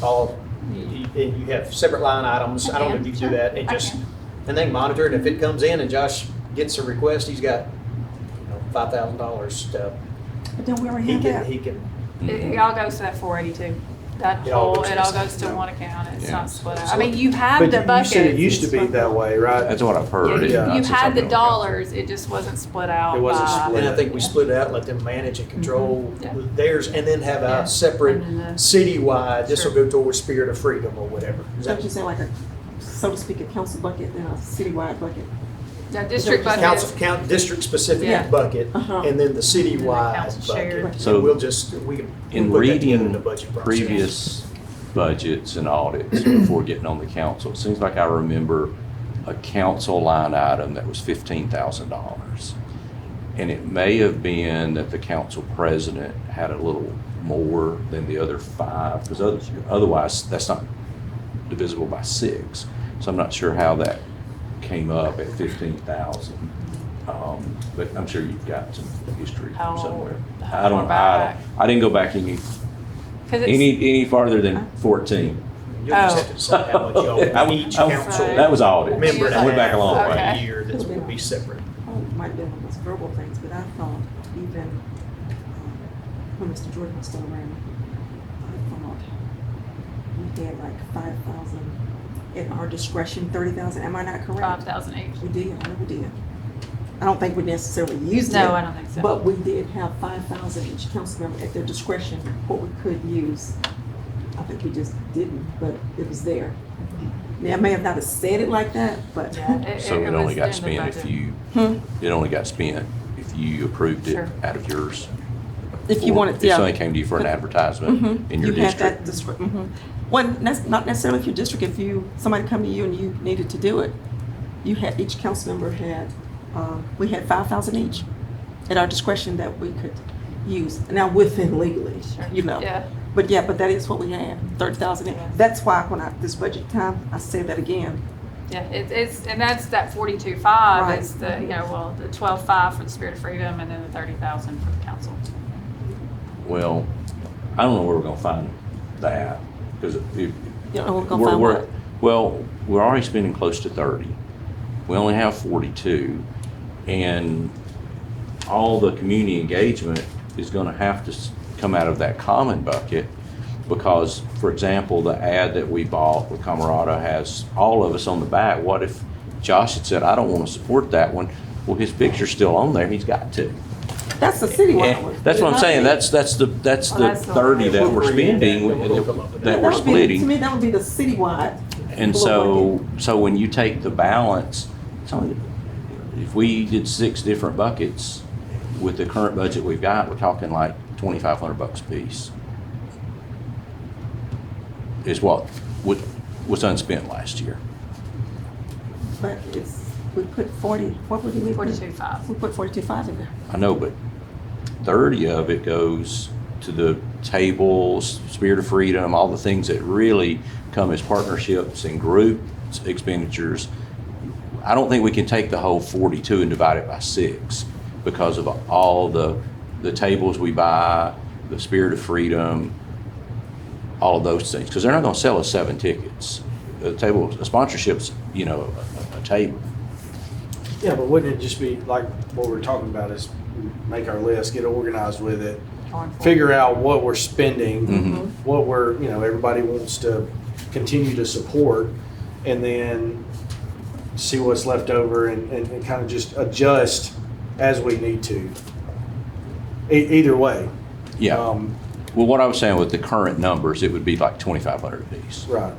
Speaker 4: All, and you have separate line items. I don't know if you can do that, and
Speaker 3: I
Speaker 4: just,
Speaker 3: can.
Speaker 4: and they monitor it. If it comes in and Josh gets a request, he's got, $5,000 to,
Speaker 1: But then we already
Speaker 4: he
Speaker 1: have
Speaker 4: can,
Speaker 1: that.
Speaker 4: he can,
Speaker 3: It all goes to that 482. That
Speaker 4: It all
Speaker 3: whole,
Speaker 4: goes to
Speaker 3: it all
Speaker 4: the
Speaker 3: goes to
Speaker 4: same.
Speaker 3: one account. It's
Speaker 5: Yeah.
Speaker 3: not split out. I mean, you have
Speaker 2: But
Speaker 3: the
Speaker 2: you
Speaker 3: buckets.
Speaker 2: said it used to be that way, right?
Speaker 5: That's what I've heard.
Speaker 3: Yeah,
Speaker 2: Yeah.
Speaker 3: you
Speaker 5: Since
Speaker 3: had
Speaker 5: I've
Speaker 3: the
Speaker 5: been on council.
Speaker 3: dollars, it just wasn't split out.
Speaker 2: It wasn't
Speaker 3: by-
Speaker 2: split.
Speaker 4: and I think we split it out, let them manage and control
Speaker 3: Yeah.
Speaker 4: theirs, and then have
Speaker 3: Yeah.
Speaker 4: a separate
Speaker 3: And then the-
Speaker 4: citywide, this will
Speaker 3: Sure.
Speaker 4: go towards Spirit of Freedom or whatever. Is
Speaker 1: So
Speaker 4: that
Speaker 1: you say like a, so to speak, a council bucket, then a citywide bucket?
Speaker 3: The district budget.
Speaker 4: council, district specific
Speaker 3: Yeah.
Speaker 4: bucket,
Speaker 1: Uh-huh.
Speaker 4: and then the citywide
Speaker 3: council shared.
Speaker 4: bucket.
Speaker 5: So
Speaker 4: And we'll just, we can
Speaker 5: In
Speaker 4: we'll put that together in
Speaker 5: reading
Speaker 4: the budget process.
Speaker 5: previous budgets and audits before getting on the council, it seems like I remember a council line item that was $15,000. And it may have been that the council president had a little more than the other 5, because otherwise that's not divisible by 6. So I'm not sure how that came up at 15,000. But I'm sure you've got some history
Speaker 3: How-
Speaker 5: somewhere.
Speaker 3: how far back?
Speaker 5: I didn't go back any
Speaker 3: 'Cause it's-
Speaker 5: any farther than 14.
Speaker 4: You'll just
Speaker 3: Oh.
Speaker 4: have to decide how much y'all, each council
Speaker 5: That was audit.
Speaker 4: member
Speaker 5: I went back a long
Speaker 3: Okay.
Speaker 5: way.
Speaker 4: every year that will be separate.
Speaker 1: Oh, it might be one of those verbal things, but I thought even when Mr. Jordan was still around, I thought we had like 5,000 at our discretion, 30,000. Am I not correct?
Speaker 3: 5,000 each.
Speaker 1: We did, I know we did. I don't think we necessarily used it.
Speaker 3: No, I don't think so.
Speaker 1: But we did have 5,000 each council member at their discretion, what we could use. I think we just didn't, but it was there. Now, I may have not have said it like that, but.
Speaker 3: Yeah, it-
Speaker 5: So it
Speaker 3: was
Speaker 5: only
Speaker 3: in
Speaker 5: got
Speaker 3: the
Speaker 5: spent if
Speaker 3: budget.
Speaker 5: you,
Speaker 1: Hmm?
Speaker 5: it only got spent if you approved it
Speaker 3: Sure.
Speaker 5: out of yours.
Speaker 1: If you
Speaker 5: Or
Speaker 1: wanted,
Speaker 5: If
Speaker 1: yeah.
Speaker 5: somebody came to you for an advertisement
Speaker 1: Mhm.
Speaker 5: in your
Speaker 1: You had that
Speaker 5: district.
Speaker 1: Well, not necessarily if your district, if somebody come to you and you needed to do it, you had, each council member had, we had 5,000 each at our discretion that we could use, now within legally,
Speaker 3: Sure.
Speaker 1: you know.
Speaker 3: Yeah.
Speaker 1: But yeah, but that is what we had, 30,000.
Speaker 3: Yeah.
Speaker 1: That's why when this budget time, I said that again.
Speaker 3: Yeah, it's, and that's that 42.5
Speaker 1: Right.
Speaker 3: is the, the 12.5 for the Spirit of Freedom and then the 30,000 for the council.
Speaker 1: Mm-hmm.
Speaker 5: Well, I don't know where we're gonna find that, because if.
Speaker 1: You don't know we're gonna find what?
Speaker 5: Well, we're already spending close to 30. We only have 42, and all the community engagement is gonna have to come out of that common bucket, because, for example, the ad that we bought with Camarada has all of us on the back. What if Josh had said, I don't wanna support that one? Well, his picture's still on there, he's got to.
Speaker 1: That's the citywide
Speaker 5: And
Speaker 1: one.
Speaker 5: that's what I'm saying, that's the
Speaker 3: Oh, that's the
Speaker 5: 30 that we're spending,
Speaker 4: We'll come up with
Speaker 5: that
Speaker 1: That
Speaker 5: we're
Speaker 1: would be- To me,
Speaker 5: splitting.
Speaker 1: that would be the citywide.
Speaker 5: And so when you take the balance, it's only, if we did 6 different buckets with the current budget we've got, we're talking like $2,500 a piece is what was unspent last year.
Speaker 1: But we put 40, what would we put?
Speaker 3: 42.5.
Speaker 1: We put 42.5 in there.
Speaker 5: I know, but 30 of it goes to the tables, Spirit of Freedom, all the things that really come as partnerships and group expenditures. I don't think we can take the whole 42 and divide it by 6 because of all the tables we buy, the Spirit of Freedom, all of those things, because they're not going to sell us 7 tickets. A sponsorship's, a table.
Speaker 2: Yeah, but wouldn't it just be like what we're talking about is make our list, get organized with it, figure out what we're spending, what we're, everybody wants to continue to support, and then see what's left over and kind of just adjust as we need to. Either way.
Speaker 5: Yeah. Well, what I was saying with the current numbers, it would be like 2,500 a piece.
Speaker 2: Right.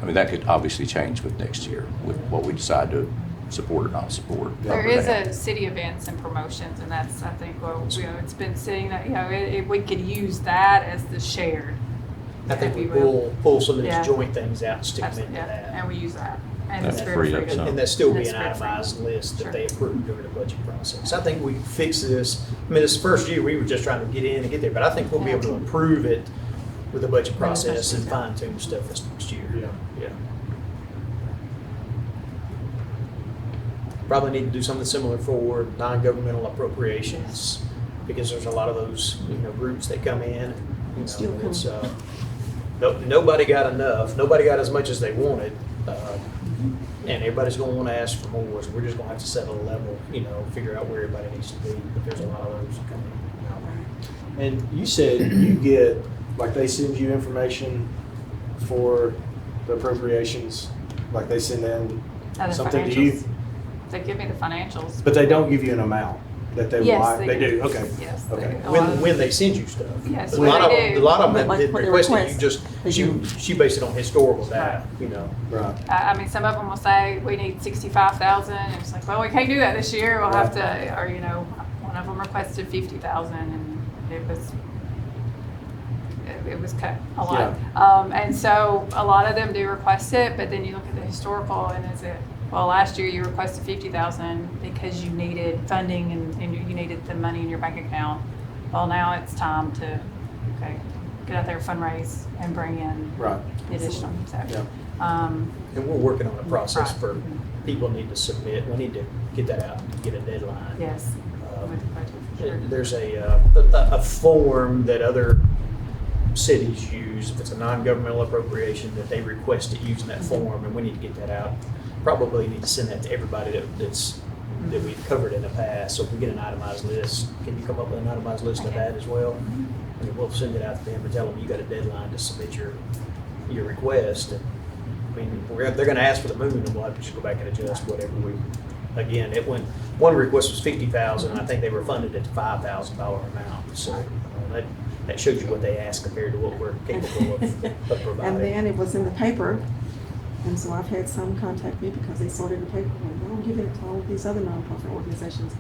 Speaker 5: I mean, that could obviously change with next year, with what we decide to support or not support.
Speaker 3: There is a city events and promotions, and that's, I think, it's been sitting that, we could use that as the shared.
Speaker 4: I think we
Speaker 3: if you will.
Speaker 4: pull some of these
Speaker 3: Yeah.
Speaker 4: joint things out and stick them
Speaker 3: Absolutely,
Speaker 4: into
Speaker 3: yeah,
Speaker 4: that.
Speaker 3: and we use that. And
Speaker 5: That's
Speaker 3: the Spirit
Speaker 5: free
Speaker 3: of
Speaker 5: up
Speaker 3: Freedom.
Speaker 5: some.
Speaker 4: And that still
Speaker 3: And
Speaker 4: be
Speaker 3: the
Speaker 4: an
Speaker 3: Spirit of Freedom.
Speaker 4: itemized list that
Speaker 3: Sure.
Speaker 4: they approve during the budget process. I think we can fix this. I mean, this first year, we were just trying to get in and get there, but I think we'll be able to improve it with the budget process and fine tune stuff this next year. Yeah. Probably need to do something similar for non-governmental appropriations, because there's a lot of those, groups that come in.
Speaker 1: Still come.
Speaker 4: It's, nobody got enough, nobody got as much as they wanted, and everybody's gonna wanna ask for more, so we're just gonna have to settle a level, figure out where everybody needs to be, but there's a lot of those coming.
Speaker 2: And you said you get, like they send you information for the appropriations, like they send in
Speaker 3: The
Speaker 2: something to you,
Speaker 3: financials. They give me the financials.
Speaker 2: but they don't give you an amount that they would
Speaker 3: Yes,
Speaker 2: like?
Speaker 3: they
Speaker 2: They
Speaker 3: do.
Speaker 2: do, okay.
Speaker 3: Yes, they
Speaker 2: Okay.
Speaker 3: do. A lot of-
Speaker 4: When they send you stuff.
Speaker 3: Yes,
Speaker 4: A
Speaker 3: when
Speaker 4: lot
Speaker 3: they
Speaker 4: of
Speaker 3: do.
Speaker 4: a lot of them
Speaker 1: Like
Speaker 4: did
Speaker 1: when they
Speaker 4: request
Speaker 1: request, they do.
Speaker 4: she based it on historical data,
Speaker 2: Right.
Speaker 3: I mean, some of them will say, we need 65,000, and it's like, well, we can't do that this year, we'll have to, or, one of them requested 50,000, and it was cut a lot. And so a lot of them do request it, but then you look at the historical, and well, last year you requested 50,000 because you needed funding and you needed the money in your bank account. Well, now it's time to, get out there, fundraise, and bring in
Speaker 2: Right.
Speaker 3: the additional, so.
Speaker 2: Yeah.
Speaker 4: And we're working on a process
Speaker 3: Right.
Speaker 4: for people need to submit. We need to get that out and get a deadline.
Speaker 3: Yes. With the budget, for sure.
Speaker 4: There's a form that other cities use, if it's a non-governmental appropriation, that they request it using that form, and we need to get that out. Probably need to send that to everybody that we've covered in the past. So if we get an itemized list, can you come up with an itemized list of that as well? And we'll send it out to them and tell them you got a deadline to submit your request. And, I mean, they're going to ask for the moon, and we'll have to just go back and adjust whatever we. Again, one request was 50,000, and I think they were funded at the $5,000 amount. So that shows you what they ask compared to what we're capable of providing.
Speaker 1: And then it was in the paper, and so I've had some contact me because they sorted the paper, and they don't give it to all of these other nonprofit organizations.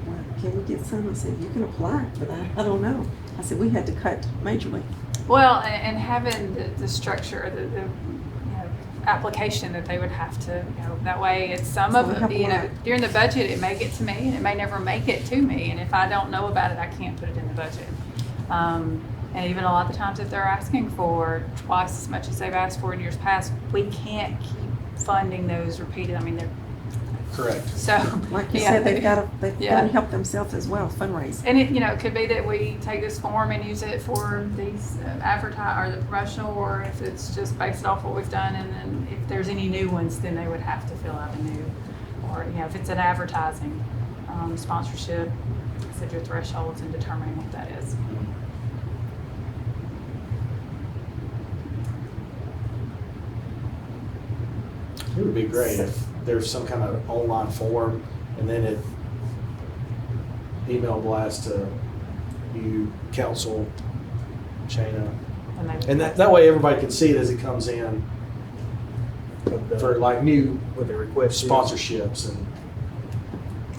Speaker 1: Well, can we get some? I said, you can apply, but I don't know. I said, we had to cut majorly.
Speaker 3: Well, and having the structure, the application that they would have to, that way it's some of
Speaker 1: So we
Speaker 3: it,
Speaker 1: have to
Speaker 3: during the budget, it may get to me and it may never make it to me. And if I don't know about it, I can't put it in the budget. And even a lot of the times if they're asking for twice as much as they've asked for in years past, we can't keep funding those repeated. I mean, they're,
Speaker 2: Correct.
Speaker 3: so.
Speaker 1: Like you
Speaker 3: yeah,
Speaker 1: said, they've got
Speaker 3: Yeah.
Speaker 1: to help themselves as well, fundraise.
Speaker 3: And it could be that we take this form and use it for these advertise or the promotional, or if it's just based off what we've done, and then if there's any new ones, then they would have to fill out a new, or if it's an advertising sponsorship, set your thresholds and determining what that is.
Speaker 2: It would be great if there's some kind of online form and then it email blast to you, council, Shayna. And that way everybody can see it as it comes in for like new
Speaker 4: with the request
Speaker 2: sponsorships and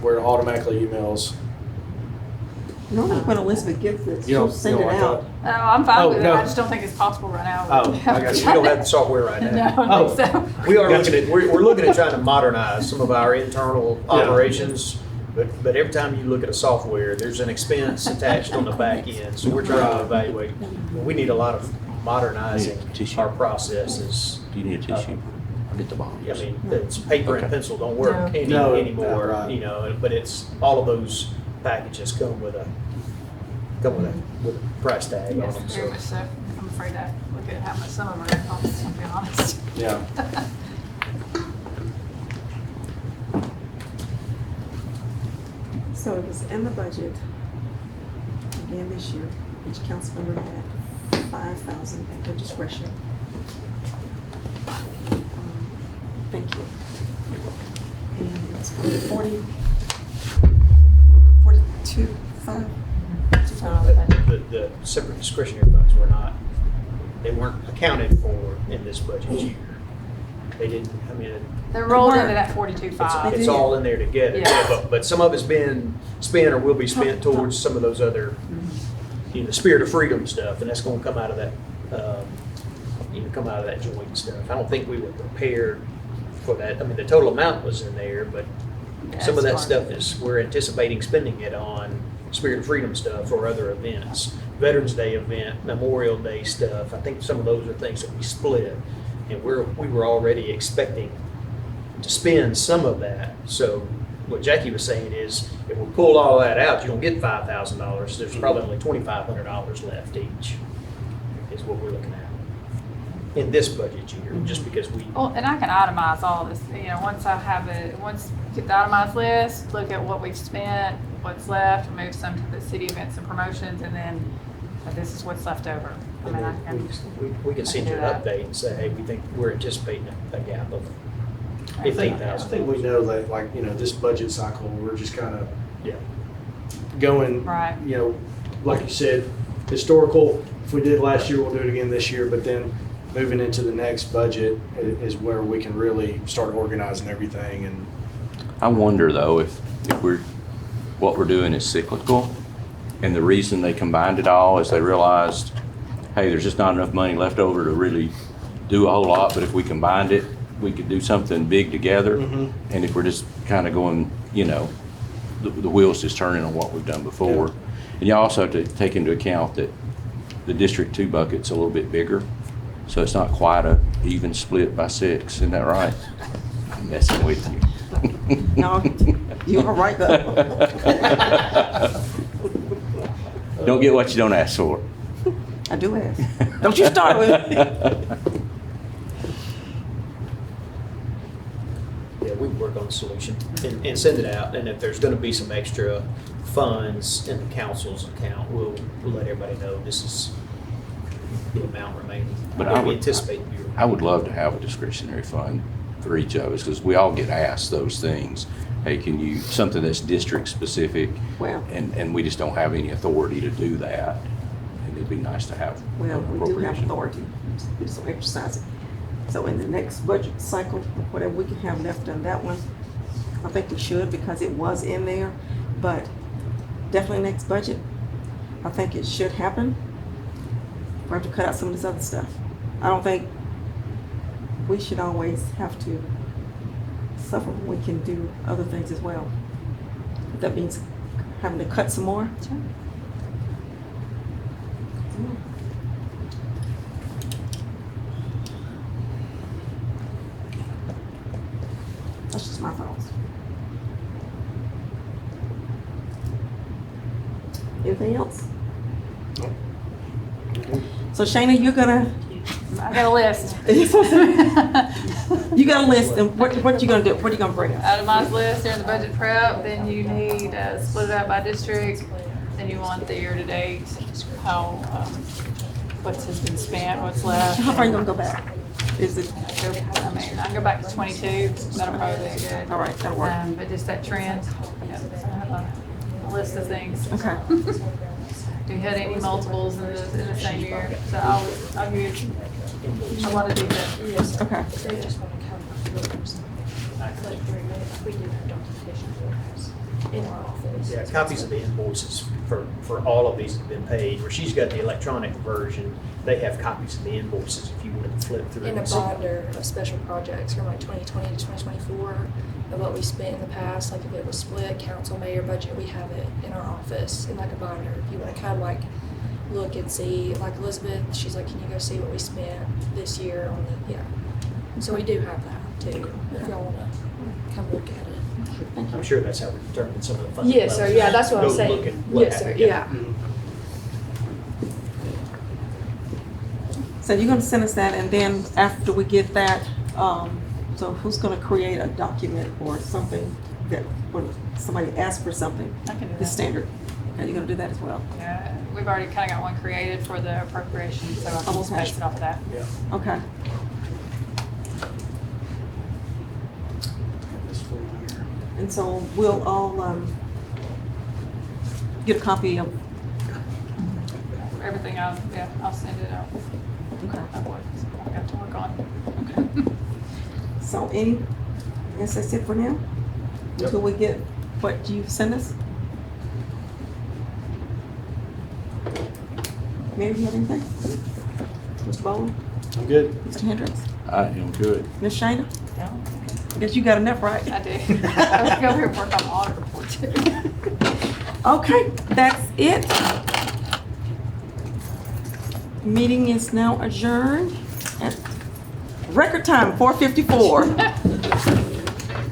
Speaker 2: where it automatically emails
Speaker 1: Normally when Elizabeth gets this,
Speaker 2: You
Speaker 1: she'll
Speaker 2: don't-
Speaker 1: send
Speaker 2: you
Speaker 1: it
Speaker 2: don't like
Speaker 1: out.
Speaker 3: Oh, I'm fine
Speaker 2: Oh,
Speaker 3: with it,
Speaker 2: no.
Speaker 3: I just don't think it's possible right now.
Speaker 2: Oh, I got you.
Speaker 4: We don't have the software right
Speaker 3: No,
Speaker 4: now.
Speaker 3: I don't think so.
Speaker 4: We are looking at, we're looking at trying to modernize some of our internal
Speaker 2: Yeah.
Speaker 4: operations, but every time you look at a software, there's an expense attached on the back end. So we're trying to evaluate, we need a lot of modernizing
Speaker 5: Yeah, tissue.
Speaker 4: our processes.
Speaker 5: Do you need a tissue? I'll get the box.
Speaker 4: I mean, it's paper and
Speaker 5: Okay.
Speaker 4: pencil don't work
Speaker 2: No.
Speaker 4: anymore,
Speaker 2: Right.
Speaker 4: you know, but it's, all of those packages come with a price tag on
Speaker 3: Yes,
Speaker 4: them,
Speaker 3: very
Speaker 4: so.
Speaker 3: much so. I'm afraid to look at how much some of them are gonna cost, I'll be honest.
Speaker 2: Yeah.
Speaker 1: So it was in the budget, again this year, each council member had 5,000 at their discretion. Thank you. And it was 42, 5.
Speaker 4: The separate discretionary funds were not, they weren't accounted for in this budget year. They didn't, I mean,
Speaker 3: They're rolled into
Speaker 1: weren't.
Speaker 3: that 42.5.
Speaker 4: it's all in there together.
Speaker 3: Yeah.
Speaker 4: But some of it's been spent or will be spent towards some of those other, you know, the spirit of freedom stuff, and that's gonna come out of that, come out of that joint stuff. I don't think we were prepared for that. I mean, the total amount was in there, but some of that
Speaker 3: That's
Speaker 4: stuff is, we're anticipating spending it on Spirit of Freedom stuff or other events. Veterans Day event, Memorial Day stuff, I think some of those are things that we split. And we were already expecting to spend some of that. So what Jackie was saying is, if we pull all that out, you don't get $5,000. There's probably only $2,500 left each, is what we're looking at in this budget year, just because we.
Speaker 3: Well, and I can itemize all this, you know, once I have it, once get the itemized list, look at what we've spent, what's left, move some to the city events and promotions, and then this is what's left over. I mean, I can.
Speaker 4: We can send you an
Speaker 3: I can do that.
Speaker 4: update and say, hey, we think we're anticipating a gap of
Speaker 2: I think
Speaker 4: $15,000.
Speaker 2: we know that, like, you know, this budget cycle, we're just kind of
Speaker 4: Yeah.
Speaker 2: going,
Speaker 3: Right.
Speaker 2: you know, like you said, historical, if we did last year, we'll do it again this year, but then moving into the next budget is where we can really start organizing everything and.
Speaker 5: I wonder though, if what we're doing is cyclical, and the reason they combined it all is they realized, hey, there's just not enough money left over to really do a whole lot, but if we combined it, we could do something big together.
Speaker 2: Mhm.
Speaker 5: And if we're just kind of going, you know, the wheels just turning on what we've done before.
Speaker 2: Yeah.
Speaker 5: And you also have to take into account that the District 2 bucket's a little bit bigger, so it's not quite a even split by 6, isn't that right? I'm messing with you.
Speaker 1: No, you are right though.
Speaker 5: Don't get what you don't ask for.
Speaker 1: I do ask. Don't you start with me.
Speaker 4: Yeah, we can work on a solution and send it out. And if there's gonna be some extra funds in the council's account, we'll let everybody know this is the amount remaining.
Speaker 5: But I
Speaker 4: We
Speaker 5: would-
Speaker 4: anticipate.
Speaker 5: I would love to have a discretionary fund for each of us, because we all get asked those things. Hey, can you, something that's district specific,
Speaker 1: Well,
Speaker 5: and we just don't have any authority to do that. And it'd be nice to have
Speaker 1: well, we do have
Speaker 5: appropriation.
Speaker 1: authority, we just don't exercise it. So in the next budget cycle, whatever we can have left on that one, I think we should, because it was in there. But definitely next budget, I think it should happen. We have to cut out some of this other stuff. I don't think we should always have to suffer when we can do other things as well. If that means having to cut some more. That's just my thoughts. Anything else? So Shayna, you're gonna,
Speaker 3: I got a list.
Speaker 1: you got a list, and what you gonna do? What are you gonna bring us?
Speaker 3: Itemized list during the budget prep, then you need, split it out by district, then you want the year-to-date, how, what's has been spent, what's left.
Speaker 1: How far you gonna go back? Is it,
Speaker 3: I mean, I can go back to 22, that'll probably be good.
Speaker 1: all right, that'll work.
Speaker 3: But just that trend, yeah, so I have a list of things.
Speaker 1: Okay.
Speaker 3: We had any multiples in the same year, so I'll give you a lot of detail. Yes.
Speaker 1: Okay.
Speaker 6: in our office.
Speaker 4: Yeah, copies of the invoices for all of these that have been paid, where she's got the electronic version, they have copies of the invoices if you wanted to flip through.
Speaker 6: In a
Speaker 4: and see.
Speaker 6: binder of special projects from like 2020 to 2024 of what we spent in the past, like if it was split, council, mayor budget, we have it in our office in like a binder. If you want to kind of like look and see, like Elizabeth, she's like, can you go see what we spent this year on the, yeah. So we do have that too, if y'all want to come look at it.
Speaker 4: I'm sure that's how we determine some of the funding.
Speaker 6: Yes, sir,
Speaker 4: levels.
Speaker 6: yeah, that's what I'm
Speaker 4: Go
Speaker 6: saying.
Speaker 4: look at what
Speaker 6: Yes, sir,
Speaker 4: happened.
Speaker 6: yeah.
Speaker 1: So you're gonna send us that, and then after we get that, so who's gonna create a document or something that, when somebody asks for something,
Speaker 3: I can do
Speaker 1: the
Speaker 3: that.
Speaker 1: standard? Okay, you're gonna do that as well?
Speaker 3: Yeah, we've already kind of got one created for the appropriation, so I can just
Speaker 1: Okay.
Speaker 3: base it off of that.
Speaker 4: Yeah.
Speaker 1: Okay.
Speaker 2: This full year.
Speaker 1: And so we'll all, get a copy of,
Speaker 3: Everything I'll send it out.
Speaker 1: okay.
Speaker 3: Of what I've got to work on.
Speaker 1: Okay. So I guess that's it for now?
Speaker 2: Yep.
Speaker 1: Until we get what you send us? Mary, you have anything? Mr. Bowles?
Speaker 2: I'm good.
Speaker 1: Mr. Hendricks?
Speaker 5: I am good.
Speaker 1: Ms. Shana?
Speaker 3: Yeah,
Speaker 1: I guess you got enough, right?
Speaker 3: I do. I was going over here and work on the audit report too.
Speaker 1: Okay, that's it. Meeting is now adjourned at record time, 4:54.